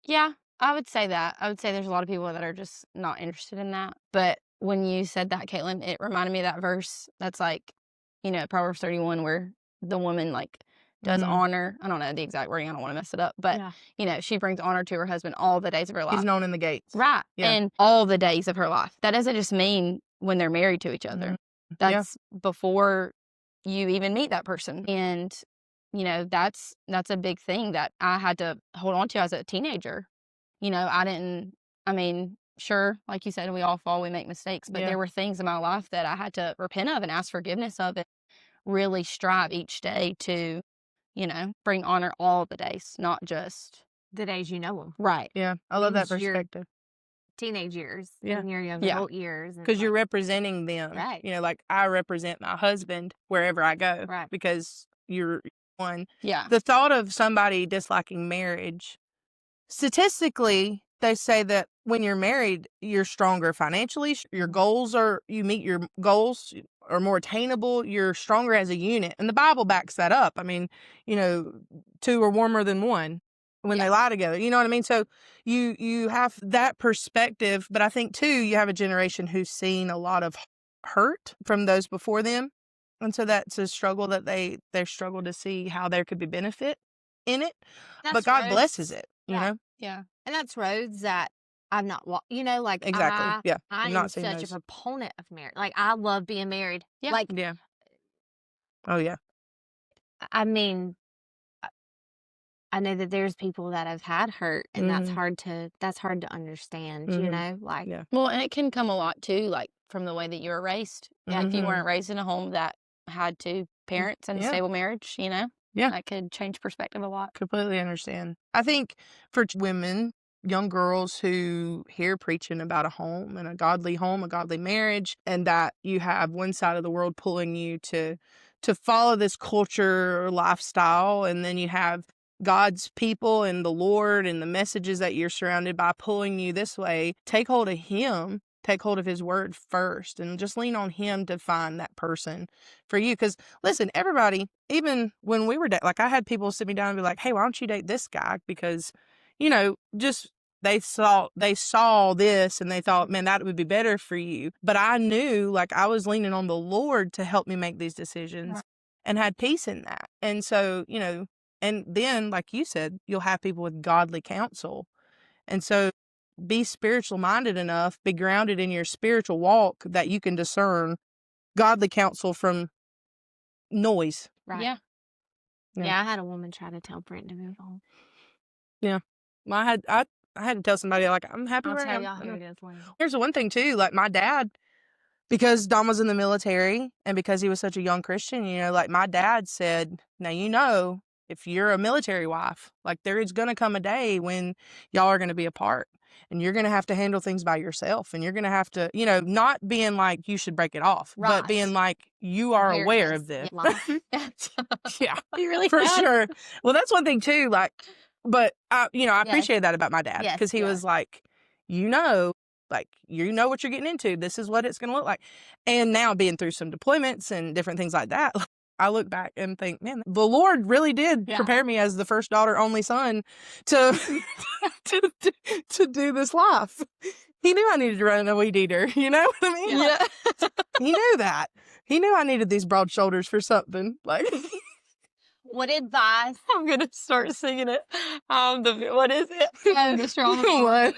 Speaker 4: Yeah, I would say that. I would say there's a lot of people that are just not interested in that. But when you said that, Caitlin, it reminded me of that verse that's like, Proverbs 31, where the woman like does honor. I don't know the exact wording. I don't want to mess it up. But, she brings honor to her husband all the days of her life.
Speaker 3: He's known in the gates.
Speaker 4: Right.
Speaker 3: Yeah.
Speaker 4: And all the days of her life. That doesn't just mean when they're married to each other. That's before you even meet that person. And, that's a big thing that I had to hold on to as a teenager. Sure, like you said, we all fall, we make mistakes, but there were things in my life that I had to repent of and ask forgiveness of, and really strive each day to, bring honor all the days, not just
Speaker 2: The days you know them.
Speaker 4: right.
Speaker 3: Yeah. I love that
Speaker 2: Means you're-
Speaker 3: perspective.
Speaker 2: Teenage years.
Speaker 3: Yeah.
Speaker 2: And your young
Speaker 4: Yeah.
Speaker 2: adult years.
Speaker 3: Because you're representing them.
Speaker 2: Right.
Speaker 3: Like I represent my husband wherever I go.
Speaker 2: Right.
Speaker 3: Because you're one.
Speaker 4: Yeah.
Speaker 3: The thought of somebody disliking marriage, statistically, they say that when you're married, you're stronger financially. You meet your goals are more attainable. You're stronger as a unit. And the Bible backs that up. I mean, two are warmer than one when they lie together. You know what I mean? So you have that perspective. But I think, too, you have a generation who's seen a lot of hurt from those before them. And so that's a struggle that they struggle to see how there could be benefit in it. But God blesses it, you know?
Speaker 4: Yeah.
Speaker 2: And that's roads that I've not walked. Like,
Speaker 3: Exactly. Yeah.
Speaker 2: I
Speaker 3: You've
Speaker 2: am
Speaker 3: not seen
Speaker 2: such
Speaker 3: those.
Speaker 2: a proponent of marriage. Like, I love being married.
Speaker 4: Yeah.
Speaker 2: Like,
Speaker 3: Yeah. Oh, yeah.
Speaker 2: I mean, I know that there's people that have had hurt, and that's hard to understand, like,
Speaker 3: Yeah.
Speaker 4: Well, and it can come a lot too, like from the way that you were raised. Yeah. If you weren't raised in a home that had two parents and a stable marriage,
Speaker 3: Yeah.
Speaker 4: that could change perspective a lot.
Speaker 3: Completely understand. I think for women, young girls who hear preaching about a home and a godly marriage, and that you have one side of the world pulling you to follow this culture or lifestyle, and then you have God's people and the Lord and the messages that you're surrounded by pulling you this way, take hold of Him. Take hold of His word first and just lean on Him to find that person for you. Because listen, everybody, even when we were like, I had people sit me down and be like, "Hey, why don't you date this guy?" Because, just they saw this and they thought, "Man, that would be better for you." But I knew, like, I was leaning on the Lord to help me make these decisions and had peace in that. And so, and then, like you said, you'll have people with godly counsel. And so, be spiritual minded enough, be grounded in your spiritual walk that you can discern godly counsel from noise.
Speaker 2: Right.
Speaker 4: Yeah.
Speaker 3: Yeah.
Speaker 2: Yeah, I had a woman try to tell Brent to move on.
Speaker 3: Well, I had to tell somebody, like, I'm happy
Speaker 2: I'll
Speaker 3: where I
Speaker 2: tell
Speaker 3: am.
Speaker 2: y'all
Speaker 3: I
Speaker 2: who
Speaker 3: know.
Speaker 2: it is later.
Speaker 3: Here's the one thing too, like my dad, because Dom was in the military and because he was such a young Christian, you know, like my dad said, now, you know, if you're a military wife, like there is going to come a day when y'all are going to be apart and you're going to have to handle things by yourself and you're going to have to, you know, not being like you should break it off, but being
Speaker 2: Right.
Speaker 3: like you are aware
Speaker 2: Awareness.
Speaker 3: of this.
Speaker 2: Yeah.
Speaker 3: Yeah,
Speaker 4: You really
Speaker 3: for
Speaker 4: have.
Speaker 3: sure. Well, that's one thing too, like, but I
Speaker 2: Yes.
Speaker 3: appreciate that about my dad
Speaker 2: Yes,
Speaker 3: because he
Speaker 2: yeah.
Speaker 3: was like, you know what you're getting into. This is what it's going to look like. And now being through some deployments and different things like that, I look back and think, man, the Lord really did
Speaker 2: Yeah.
Speaker 3: prepare me as the first daughter, only son to, to do this life. He knew I needed to run a weed eater. You know what I mean?
Speaker 4: Yeah.
Speaker 3: He knew that. He knew I needed these broad shoulders for something. Like,
Speaker 2: What advice?
Speaker 4: I'm gonna start singing it. What is it? The strong.
Speaker 3: what?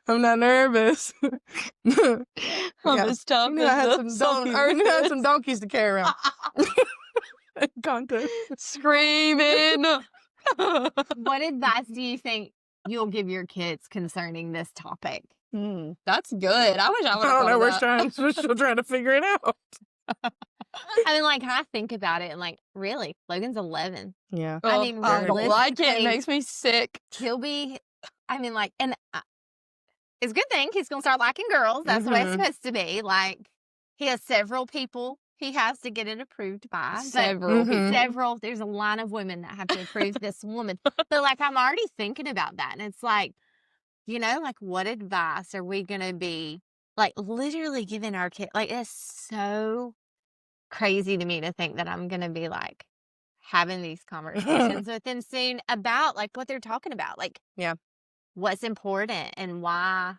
Speaker 3: I'm not nervous.
Speaker 4: I'm
Speaker 3: Yeah.
Speaker 4: as tough
Speaker 3: You knew I
Speaker 4: as
Speaker 3: had
Speaker 4: the
Speaker 3: some
Speaker 4: song
Speaker 3: donkeys. You knew I had some donkeys to carry around. Contest.
Speaker 4: screaming.
Speaker 2: What advice do you think you'll give your kids concerning this topic?
Speaker 4: That's good. I wish I
Speaker 3: I
Speaker 4: would have
Speaker 3: don't
Speaker 4: thought
Speaker 3: know.
Speaker 4: of
Speaker 3: We're
Speaker 4: that.
Speaker 3: still trying to figure it out.
Speaker 2: I mean, like, I think about it and, like, really, Logan's 11.
Speaker 3: Yeah.
Speaker 2: I mean,
Speaker 4: I don't like it. It
Speaker 2: realistically,
Speaker 4: makes me sick.
Speaker 2: he'll be, I mean, like, and it's a good thing he's going to start liking girls. That's the way it's
Speaker 3: Mhm.
Speaker 2: supposed to be. Like, he has several people he has to get it approved by.
Speaker 4: Several
Speaker 3: Mhm.
Speaker 4: people.
Speaker 2: Several, there's a line of women that have to approve this woman. But, like, I'm already thinking about that. And it's like, you know, like, what advice are we going to be, like, literally giving our kid? Like, it's so crazy to me to think that I'm going to be, like, having these conversations with them soon about, like, what they're talking about. Like,
Speaker 3: Yeah.
Speaker 2: what's important and why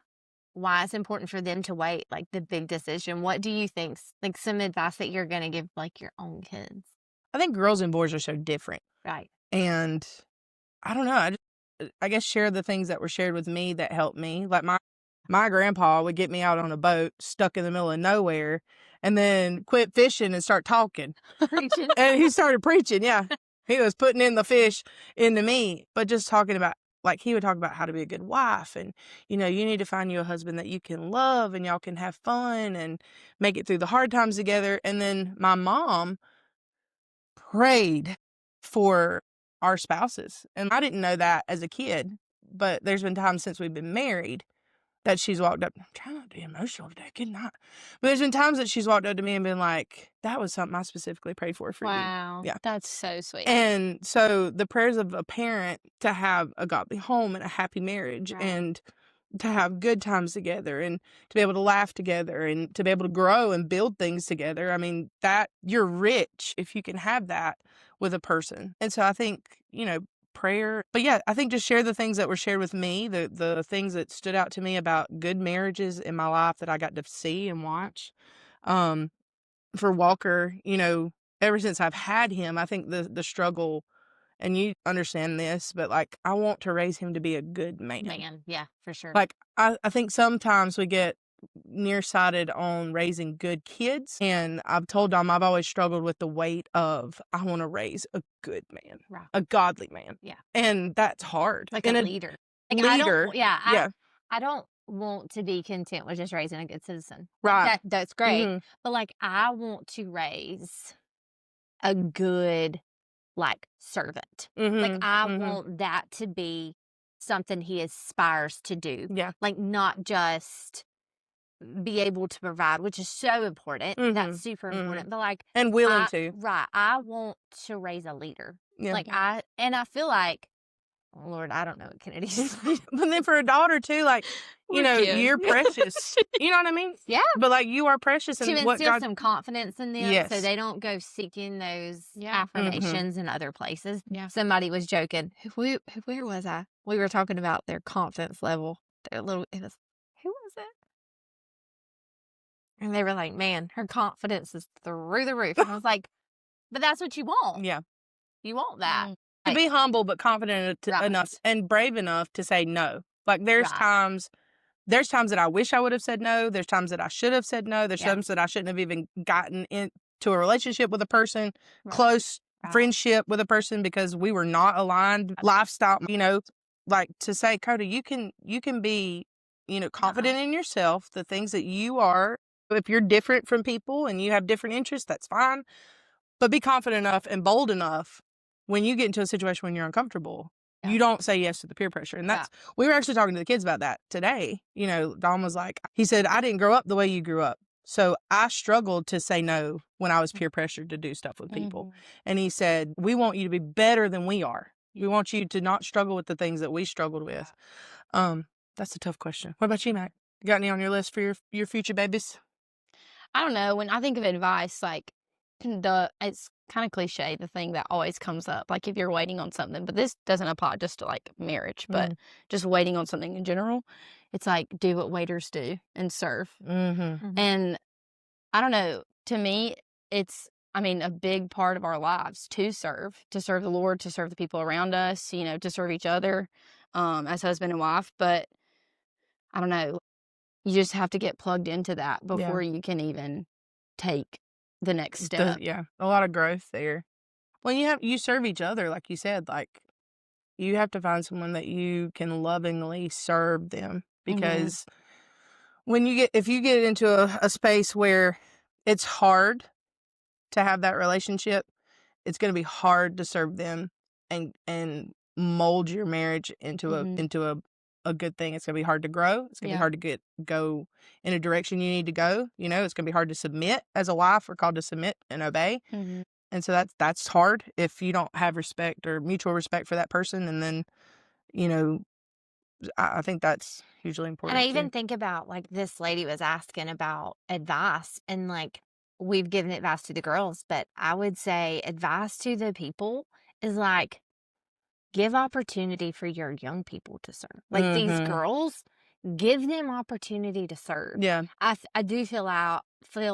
Speaker 2: it's important for them to wait, like, the big decision. What do you think's, like, some advice that you're going to give, like, your own kids?
Speaker 3: I think girls and boys are so different.
Speaker 2: Right.
Speaker 3: And I don't know. I guess share the things that were shared with me that helped me. Like my grandpa would get me out on a boat stuck in the middle of nowhere and then quit fishing and start talking.
Speaker 2: Preaching.
Speaker 3: And he started preaching. Yeah. He was putting in the fish into me, but just talking about, like, he would talk about how to be a good wife and, you know, you need to find you a husband that you can love and y'all can have fun and make it through the hard times together. And then my mom prayed for our spouses. And I didn't know that as a kid, but there's been times since we've been married that she's walked up. I'm trying not to be emotional today, good night. But there's been times that she's walked up to me and been like, that was something I specifically prayed for you.
Speaker 2: Wow.
Speaker 3: Yeah.
Speaker 4: That's so sweet.
Speaker 3: And so the prayers of a parent to have a godly home and a happy marriage
Speaker 2: Right.
Speaker 3: and to have good times together and to be able to laugh together and to be able to grow and build things together. I mean, that you're rich if you can have that with a person. And so I think, you know, prayer, but yeah, I think just share the things that were shared with me, the things that stood out to me about good marriages in my life that I got to see and watch. For Walker, you know, ever since I've had him, I think the struggle, and you understand this, but like I want to raise him to be a good man.
Speaker 2: Yeah, for sure.
Speaker 3: Like I think sometimes we get nearsighted on raising good kids, and I've told Dom I've always struggled with the weight of I want to raise a good man,
Speaker 2: Right.
Speaker 3: a godly man.
Speaker 2: Yeah.
Speaker 3: And that's hard.
Speaker 2: Like
Speaker 3: and
Speaker 2: a leader. Like,
Speaker 3: leader.
Speaker 2: I don't want to be content with just raising a good citizen.
Speaker 3: Right.
Speaker 2: That's great.
Speaker 3: Mhm.
Speaker 2: But, like, I want to raise a good, like, servant. Like,
Speaker 3: Mhm.
Speaker 2: I
Speaker 3: Mhm.
Speaker 2: want that to be something he aspires to do.
Speaker 3: Yeah.
Speaker 2: Like, not just be able to provide, which is so important.
Speaker 3: Mhm.
Speaker 2: That's super important. But, like,
Speaker 3: And willing to.
Speaker 2: Right. I want to raise a leader.
Speaker 3: Yeah.
Speaker 2: Like, I feel like, oh, Lord, I don't know what Kennedy's
Speaker 3: But then for a daughter too, like, you
Speaker 4: We're
Speaker 3: know,
Speaker 4: kids.
Speaker 3: you're precious. You know what I mean?
Speaker 2: Yeah.
Speaker 3: But like you are precious,
Speaker 2: To
Speaker 3: and what
Speaker 2: instill
Speaker 3: God.
Speaker 2: some confidence in them so
Speaker 3: Yes.
Speaker 2: they don't go seeking those
Speaker 4: Yeah.
Speaker 2: affirmations in other places.
Speaker 4: Yeah.
Speaker 2: Somebody was joking. Where was I? We were talking about their confidence level. Who was it? And they were like, man, her confidence is through the roof. And I was like, but that's what you want.
Speaker 3: Yeah.
Speaker 2: You want that.
Speaker 3: To be humble but confident
Speaker 2: Right.
Speaker 3: enough and brave enough to say no. Like there's
Speaker 2: Right.
Speaker 3: times that I wish I would have said no. There's times that I should have said no. There's
Speaker 2: Yeah.
Speaker 3: times that I shouldn't have even gotten to a relationship with a person,
Speaker 4: Right.
Speaker 3: close
Speaker 2: Right.
Speaker 3: friendship with a person because we were not aligned lifestyle, like to say, Coda, you can be, confident in yourself, the things that you are. If you're different from people and you have different interests, that's fine. But be confident enough and bold enough when you get into a situation when you're uncomfortable.
Speaker 2: Yeah.
Speaker 3: You don't say yes to the peer pressure. And that's, we were actually talking to the kids about that today. Dom was like, he said, I didn't grow up the way you grew up. So I struggled to say no when I was peer pressured to do stuff with people. And he said, we want you to be better than we are. We want you to not struggle with the things that we struggled with. That's a tough question. What about you, Mac? You got any on your list for your future babies?
Speaker 4: I don't know. When I think of advice, like it's kind of cliche, the thing that always comes up, like if you're waiting on something, but this doesn't apply just to like marriage, but just waiting on something in general. It's like, do what waiters do and serve. And I don't know, to me, it's, a big part of our lives to serve the Lord, to serve the people around us, to serve each other, as husband and wife. But I don't know, you just have to get plugged into that before you can even take the next step.
Speaker 3: A lot of growth there. When you serve each other, like you said, like you have to find someone that you can lovingly serve them, because if you get into a space where it's hard to have that relationship, it's going to be hard to serve them and mold your marriage into a good thing. It's going to be hard to grow. It's going to be hard to go in a direction you need to go. It's going to be hard to submit as a wife. We're called to submit and obey. And so that's hard if you don't have respect or mutual respect for that person. And then, I think that's hugely important.
Speaker 2: And I even think about, like, this lady was asking about advice, and like, we've given advice to the girls, but I would say advice to the people is like, give opportunity for your young people to serve. Like these girls, give them opportunity to serve.
Speaker 3: Yeah.
Speaker 2: I do feel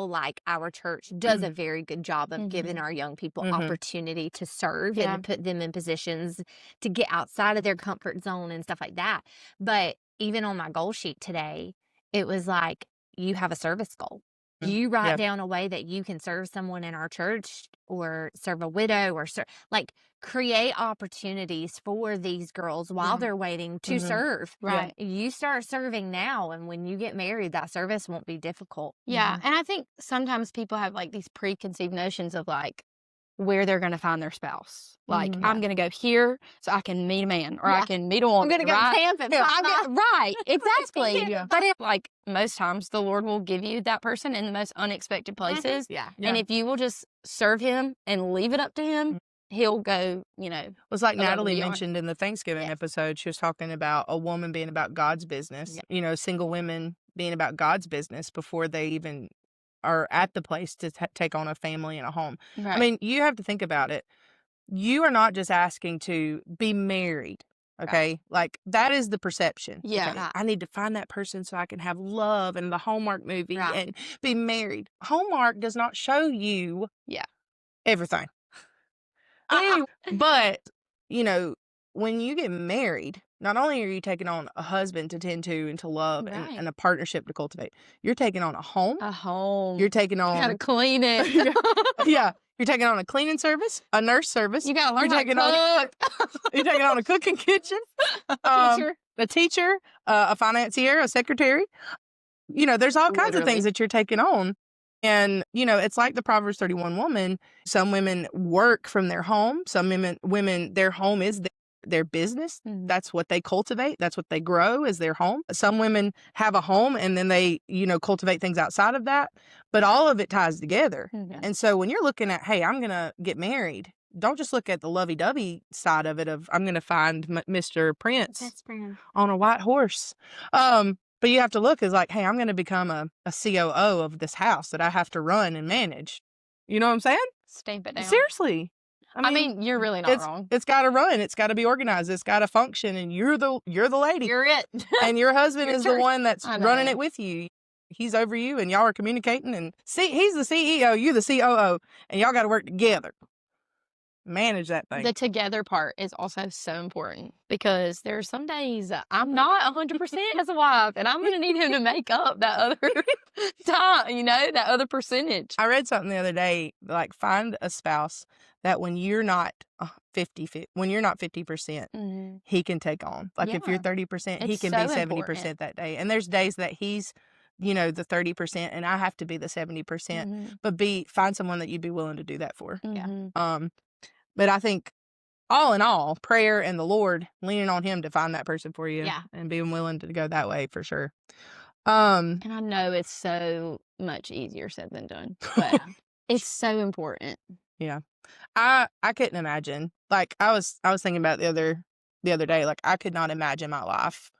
Speaker 2: like our church does a very good job of giving our young people opportunity to serve and to put them in positions to get outside of their comfort zone and stuff like that. But even on my goal sheet today, it was like, you have a service goal. You write down a way that you can serve someone in our church, or serve a widow, or create opportunities for these girls while they're waiting to serve.
Speaker 4: Right.
Speaker 2: You start serving now, and when you get married, that service won't be difficult.
Speaker 4: Yeah. And I think sometimes people have like these preconceived notions of like where they're going to find their spouse. Like, I'm going to go here so I can meet a man, or I can meet a woman.
Speaker 2: I'm going to go camping.
Speaker 4: Right, exactly. But like most times the Lord will give you that person in the most unexpected places. And if you will just serve him and leave it up to him, he'll go, It
Speaker 3: was like Natalie mentioned in the Thanksgiving episode. She was talking about a woman being about God's business, single women being about God's business before they even are at the place to take on a family and a home.
Speaker 4: Right.
Speaker 3: You have to think about it. You are not just asking to be married. Okay.
Speaker 2: Right.
Speaker 3: Like, that is the perception.
Speaker 4: Yeah.
Speaker 3: Okay? I need to find that person so I can have love and the Hallmark movie and be married. Hallmark does not show you everything. But, when you get married, not only are you taking on a husband to tend to and to love and a partnership to cultivate, you're taking on a home. You're taking on...
Speaker 4: You gotta clean it.
Speaker 3: You're taking on a cleaning service, a nurse service.
Speaker 4: You gotta learn how to cook.
Speaker 3: You're taking on a cooking kitchen. A teacher, a financier, a secretary. There's all kinds of things that you're taking on. And, it's like the Proverbs 31 woman. Some women work from their home. Some women, their home is their business. That's what they cultivate. That's what they grow, is their home. Some women have a home and then they, cultivate things outside of that. But all of it ties together. And so when you're looking at, hey, I'm going to get married, don't just look at the lovey-dovey side of it of, I'm going to find Mr. Prince on a white horse. But you have to look as like, hey, I'm going to become a COO of this house that I have to run and manage. You know what I'm saying?
Speaker 4: Stamp it down.
Speaker 3: Seriously.
Speaker 4: I mean, you're really not wrong.
Speaker 3: It's got to run. It's got to be organized. It's got to function. And you're the lady.
Speaker 4: You're it.
Speaker 3: And your husband is the one that's running it with you. He's over you, and y'all are communicating. And he's the CEO, you the COO, and y'all got to work together. manage that thing.
Speaker 4: The together part is also so important because there are some days that I'm not 100% as a wife, and I'm going to need him to make up that other time, that other percentage.
Speaker 3: I read something the other day, like find a spouse that when you're not 50%, he can take on. Like if you're
Speaker 4: Yeah.
Speaker 3: 30%, he
Speaker 4: It's
Speaker 3: can
Speaker 4: so
Speaker 3: be 70%
Speaker 4: important.
Speaker 3: that day. And there's days that he's, the 30% and I have to be the 70%.
Speaker 4: Mhm.
Speaker 3: But find someone that you'd be willing to do that for.
Speaker 4: Mhm.
Speaker 3: But I think all in all, prayer and the Lord, leaning on him to find that person for you.
Speaker 4: Yeah.
Speaker 3: And being willing to go that way for sure.
Speaker 4: And I know it's so much easier said than done, but it's so important.
Speaker 3: Yeah. I couldn't imagine. Like I was thinking about the other day, like I could not imagine my life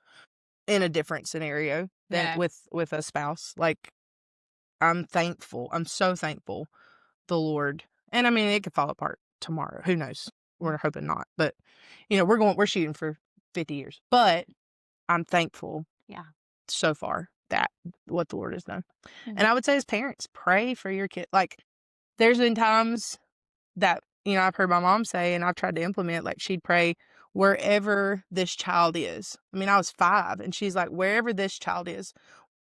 Speaker 3: in a different scenario than
Speaker 4: No.
Speaker 3: with a spouse. Like I'm thankful. I'm so thankful the Lord. And I mean it could fall apart tomorrow. Who knows? We're hoping not. But we're shooting for 50 years. But I'm thankful.
Speaker 4: Yeah.
Speaker 3: So far that what the Lord has done.
Speaker 4: Mhm.
Speaker 3: And I would say as parents, pray for your kid. Like there's been times that, I've heard my mom say, and I've tried to implement, like she'd pray wherever this child is. I mean, I was 5 and she's like, wherever this child is,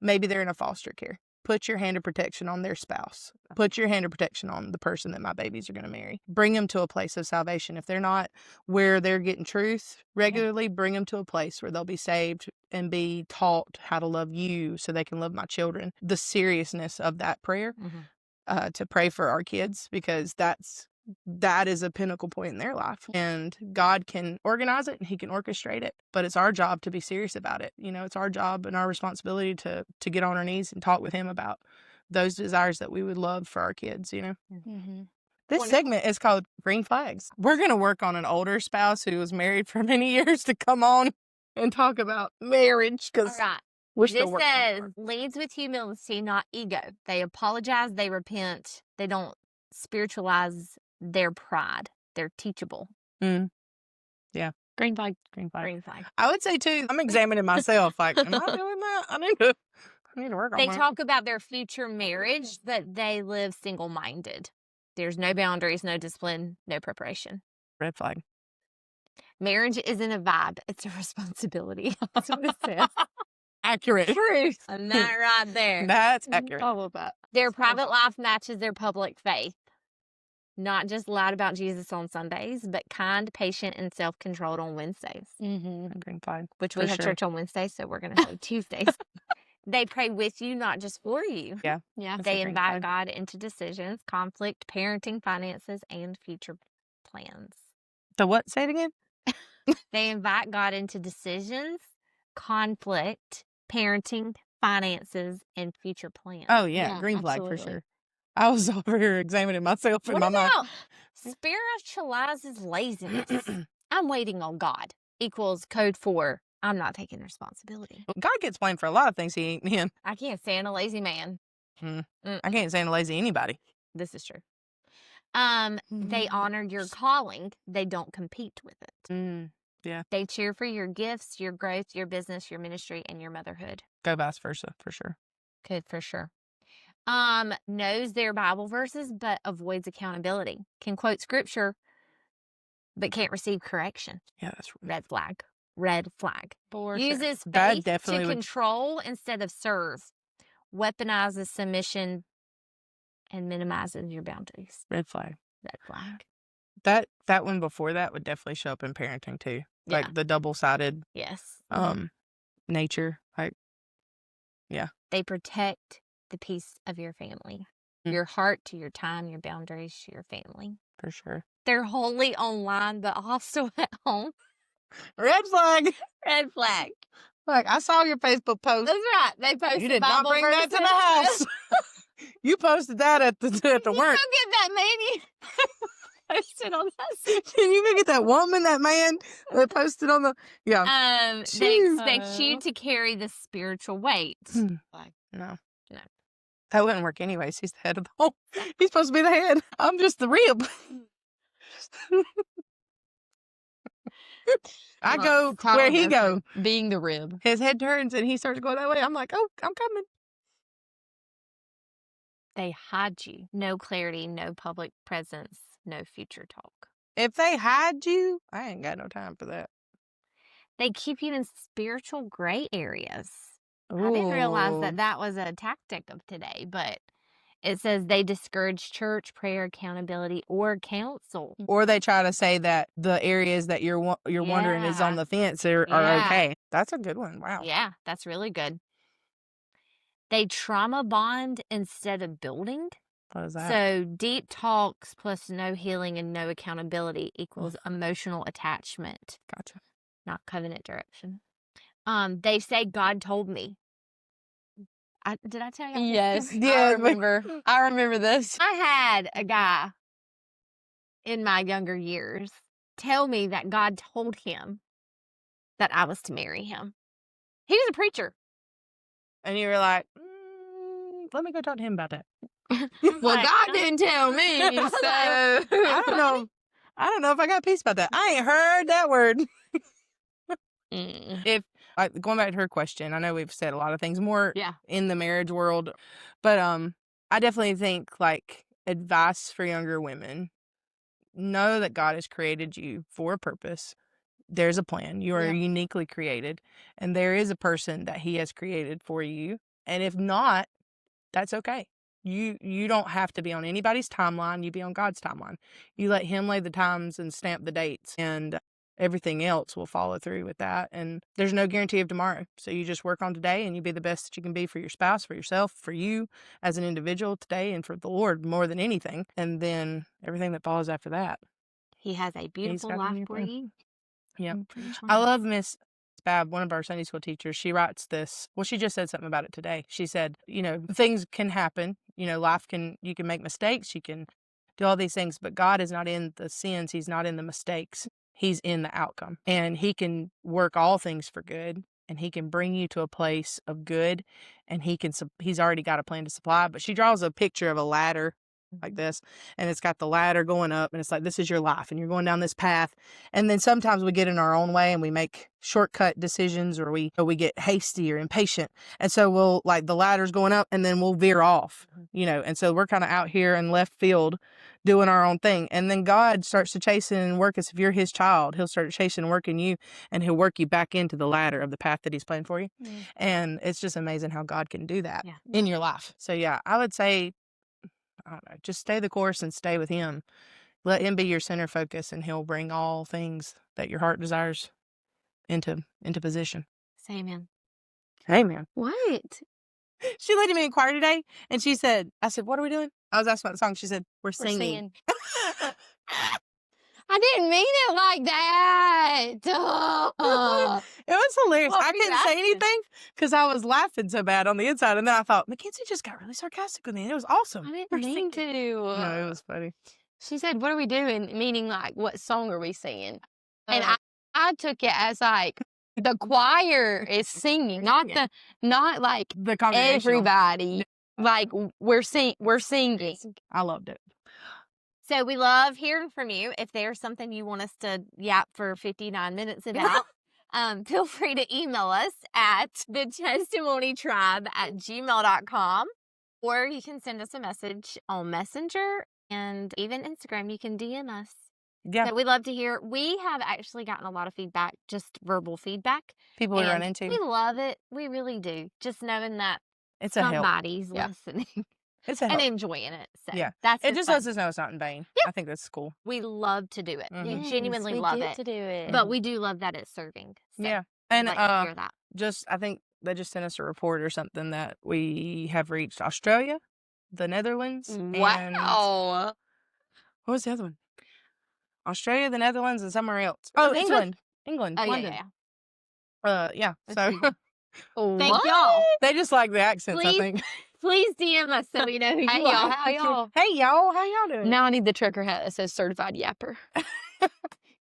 Speaker 3: maybe they're in a foster care. Put your hand of protection on their spouse. Put your hand of protection on the person that my babies are going to marry. Bring them to a place of salvation. If they're not where they're getting truth regularly, bring them to a place where they'll be saved and be taught how to love you so they can love my children. The seriousness of that prayer. To pray for our kids, because that is a pinnacle point in their life, and God can organize it and he can orchestrate it, but it's our job to be serious about it. It's our job and our responsibility to get on our knees and talk with him about those desires that we would love for our kids.
Speaker 4: Mhm.
Speaker 3: This segment is called Green Flags. We're going to work on an older spouse who was married for many years to come on and talk about marriage, because
Speaker 2: All right.
Speaker 3: we're
Speaker 2: This
Speaker 3: still working on
Speaker 2: says
Speaker 3: it.
Speaker 2: leads with humility, not ego. They apologize, they repent, they don't spiritualize their pride. They're teachable.
Speaker 3: Yeah.
Speaker 4: Green flag.
Speaker 3: Green flag.
Speaker 2: Green flag.
Speaker 3: I would say too, I'm examining myself. Like, am I doing that? I need to work on
Speaker 2: They
Speaker 3: that.
Speaker 2: talk about their future marriage, but they live single-minded. There's no boundaries, no discipline, no preparation.
Speaker 3: Red flag.
Speaker 2: Marriage isn't a vibe, it's a responsibility. That's what it says.
Speaker 3: Accurate.
Speaker 2: Truth. And that right there.
Speaker 3: That's accurate.
Speaker 4: All of that.
Speaker 2: Their private life matches their public faith. Not just loud about Jesus on Sundays, but kind, patient, and self-controlled on Wednesdays.
Speaker 3: Green flag.
Speaker 2: Which
Speaker 3: For
Speaker 2: we have
Speaker 3: sure.
Speaker 2: church on Wednesdays, so we're going to say Tuesdays. They pray with you, not just for you.
Speaker 3: Yeah.
Speaker 4: Yeah.
Speaker 3: That's a
Speaker 2: They
Speaker 3: green
Speaker 2: invite
Speaker 3: flag.
Speaker 2: God into decisions, conflict, parenting, finances, and future plans.
Speaker 3: So what? Say it again.
Speaker 2: They invite God into decisions, conflict, parenting, finances, and future plans.
Speaker 3: Oh yeah,
Speaker 4: Yeah,
Speaker 3: green flag for
Speaker 4: absolutely.
Speaker 3: sure. I was over here examining myself in
Speaker 2: What
Speaker 3: my mind.
Speaker 2: about spiritualizes laziness? I'm waiting on God equals code for I'm not taking responsibility.
Speaker 3: God gets blamed for a lot of things he ain't in.
Speaker 2: I can't stand a lazy man.
Speaker 3: I can't stand a lazy anybody.
Speaker 2: This is true. They honor your calling. They don't compete with it.
Speaker 3: Yeah.
Speaker 2: They cheer for your gifts, your growth, your business, your ministry, and your motherhood.
Speaker 3: Go vice versa for sure.
Speaker 2: Good for sure. Knows their Bible verses but avoids accountability. Can quote scripture but can't receive correction.
Speaker 3: Yeah, that's
Speaker 2: Red flag. Red flag.
Speaker 4: For sure.
Speaker 2: Uses
Speaker 3: That
Speaker 2: faith
Speaker 3: definitely
Speaker 2: to
Speaker 3: would-
Speaker 2: control instead of serve. Weaponizes submission and minimizes your boundaries.
Speaker 3: red flag.
Speaker 2: Red flag.
Speaker 3: That one before that would definitely show up in parenting too.
Speaker 2: Yeah.
Speaker 3: Like the double-sided
Speaker 2: Yes.
Speaker 3: nature. Like
Speaker 2: They protect the peace of your family.
Speaker 3: Mm.
Speaker 2: Your heart to your time, your boundaries to your family.
Speaker 3: for sure.
Speaker 2: They're wholly online, but also at home.
Speaker 3: Red flag.
Speaker 2: Red flag.
Speaker 3: Like I saw your Facebook post.
Speaker 2: That's right. They posted
Speaker 3: You did
Speaker 2: Bible
Speaker 3: not bring that to the
Speaker 2: verses.
Speaker 3: house. You posted that at the
Speaker 2: You
Speaker 3: work.
Speaker 2: don't get that many. Posted on that.
Speaker 3: Can you get that woman, that man that posted on the
Speaker 2: They
Speaker 3: Jeez.
Speaker 2: expect you to carry the spiritual weight.
Speaker 3: No.
Speaker 2: No.
Speaker 3: That wouldn't work anyways. He's the head of the home. He's supposed to be the head. I'm just the rib. I go
Speaker 4: Title
Speaker 3: where
Speaker 4: of
Speaker 3: he
Speaker 4: our
Speaker 3: go.
Speaker 4: fruit, being the rib.
Speaker 3: His head turns and he starts going that way. I'm like, oh, I'm coming.
Speaker 2: They hide you. No clarity, no public presence, no future talk.
Speaker 3: If they hide you, I ain't got no time for that.
Speaker 2: They keep you in spiritual gray areas. I didn't realize
Speaker 3: Ooh.
Speaker 2: that was a tactic of today, but it says they discourage church, prayer, accountability, or counsel.
Speaker 3: Or they try to say that the areas that you're wondering is on
Speaker 2: Yeah.
Speaker 3: the fence are
Speaker 2: Yeah.
Speaker 3: okay. That's a good one. Wow.
Speaker 2: Yeah, that's really good. They trauma bond instead of building.
Speaker 3: What is that?
Speaker 2: So deep talks plus no healing and no accountability equals emotional attachment,
Speaker 3: Gotcha.
Speaker 2: not covenant direction. They say God told me. Did I tell you?
Speaker 4: Yes.
Speaker 3: Yeah,
Speaker 4: I remember this.
Speaker 2: I had a guy in my younger years tell me that God told him that I was to marry him. He was a preacher.
Speaker 3: And you were like, let me go talk to him about that.
Speaker 4: Well,
Speaker 2: Like,
Speaker 4: God didn't tell me, so
Speaker 3: I don't know. I don't know if I got peace about that. I ain't heard that word. If going back to her question, I know we've said a lot of things more
Speaker 2: Yeah.
Speaker 3: in the marriage world, but I definitely think like advice for younger women: know that God has created you for a purpose. There's a plan. You are
Speaker 4: Yep.
Speaker 3: uniquely created, and there is a person that He has created for you. And if not, that's okay. You don't have to be on anybody's timeline. You be on God's timeline. You let Him lay the times and stamp the dates, and everything else will follow through with that. And there's no guarantee of tomorrow. So you just work on today, and you be the best that you can be for your spouse, for yourself, for you as an individual today, and for the Lord more than anything. And then everything that follows after that.
Speaker 2: He has a beautiful
Speaker 3: got a
Speaker 2: life
Speaker 3: new
Speaker 2: for
Speaker 3: plan.
Speaker 2: you.
Speaker 3: Yeah.
Speaker 2: For each one
Speaker 3: I
Speaker 2: of us.
Speaker 3: love Miss Bab, one of our Sunday school teachers. She writes this. Well, she just said something about it today. She said, things can happen. Life you can make mistakes. You can do all these things, but God is not in the sins. He's not in the mistakes. He's in the outcome. And He can work all things for good. And He can bring you to a place of good. And He's already got a plan to supply. But she draws a picture of a ladder like this, and it's got the ladder going up, and it's like, this is your life, and you're going down this path. And then sometimes we get in our own way and we make shortcut decisions, or we get hasty or impatient, and so we'll, like, the ladder's going up and then we'll veer off, and so we're kind of out here in left field doing our own thing. And then God starts to chase and work us. If you're His child, He'll start chasing and working you, and He'll work you back into the ladder of the path that He's planned for you. And it's just amazing how God can do that in your life. So yeah, I would say, I don't know, just stay the course and stay with Him. Let Him be your center focus, and He'll bring all things that your heart desires into position.
Speaker 2: Amen.
Speaker 3: Amen.
Speaker 4: What?
Speaker 3: She led me in choir today, and I said, what are we doing? I was asking about the song. She said, we're singing.
Speaker 4: I didn't mean it like that.
Speaker 3: It was hilarious.
Speaker 2: What
Speaker 3: I
Speaker 2: were you
Speaker 3: couldn't say
Speaker 2: asking?
Speaker 3: anything because I was laughing so bad on the inside. And then I thought, Mackenzie just got really sarcastic with me, and it was awesome.
Speaker 4: I didn't
Speaker 3: We're
Speaker 4: mean
Speaker 3: singing.
Speaker 4: to.
Speaker 3: No, it was funny.
Speaker 4: She said, "What are we doing?" Meaning, like, what song are we singing? And I took it as like the choir is singing, not like
Speaker 3: The congregational.
Speaker 4: everybody. Like we're singing.
Speaker 3: I loved it.
Speaker 2: So we love hearing from you. If there's something you want us to yap for 59 minutes about, feel free to email us at thetestimonytribe@gmail.com, or you can send us a message on Messenger, and even Instagram. You can DM us.
Speaker 3: Yeah.
Speaker 2: So we love to hear. We have actually gotten a lot of feedback, just verbal feedback.
Speaker 3: People we run into.
Speaker 2: We love it. We really do. Just knowing that
Speaker 3: It's a help.
Speaker 2: somebody's listening.
Speaker 3: It's a
Speaker 2: and
Speaker 3: help.
Speaker 2: enjoying it. So
Speaker 3: Yeah.
Speaker 2: that's
Speaker 3: It just
Speaker 2: fun.
Speaker 3: lets us know it's not in vain.
Speaker 2: Yep.
Speaker 3: I think that's cool.
Speaker 2: We love to do it.
Speaker 3: Mhm.
Speaker 2: We
Speaker 3: Yes,
Speaker 2: genuinely
Speaker 4: we
Speaker 2: love
Speaker 4: get
Speaker 2: it.
Speaker 4: to do it.
Speaker 2: But we do love that it's serving. So
Speaker 3: Yeah.
Speaker 2: we'd
Speaker 3: And
Speaker 2: like to hear that.
Speaker 3: I think they just sent us a report or something that we have reached Australia, the Netherlands, and
Speaker 4: Wow.
Speaker 3: what was the other one? Australia, the Netherlands, and somewhere else. Oh,
Speaker 2: This
Speaker 3: England. England.
Speaker 2: Oh,
Speaker 3: London.
Speaker 2: yeah.
Speaker 3: So
Speaker 2: Thank y'all.
Speaker 3: they just like the accents, I
Speaker 2: Please.
Speaker 3: think.
Speaker 2: Please DM us so we know who
Speaker 4: Hey
Speaker 2: you
Speaker 4: y'all,
Speaker 2: are.
Speaker 4: how y'all?
Speaker 3: Hey y'all, how y'all doing?
Speaker 4: Now I need the trucker hat that says certified yapper.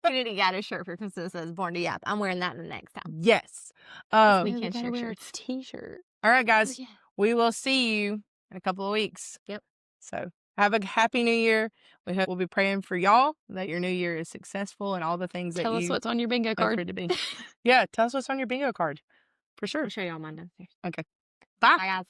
Speaker 2: Community got a shirt for Christmas that says Born to Yap. I'm wearing that the next time.
Speaker 3: Yes.
Speaker 2: We
Speaker 4: Yeah, we
Speaker 2: can't
Speaker 4: gotta
Speaker 2: share
Speaker 4: wear
Speaker 2: shirts.
Speaker 4: a t-shirt.
Speaker 3: All right, guys.
Speaker 2: Oh, yeah.
Speaker 3: We will see you in a couple of weeks.
Speaker 2: Yep.
Speaker 3: So have a happy new year. We'll be praying for y'all that your new year is successful and all the things
Speaker 4: Tell
Speaker 3: that
Speaker 4: us
Speaker 3: you
Speaker 4: what's on your bingo
Speaker 3: hope for
Speaker 4: card.
Speaker 3: it to be. Yeah, tell us what's on your bingo card. For sure.
Speaker 2: I'll show y'all mine downstairs.
Speaker 3: Okay. Bye.
Speaker 2: Bye, guys.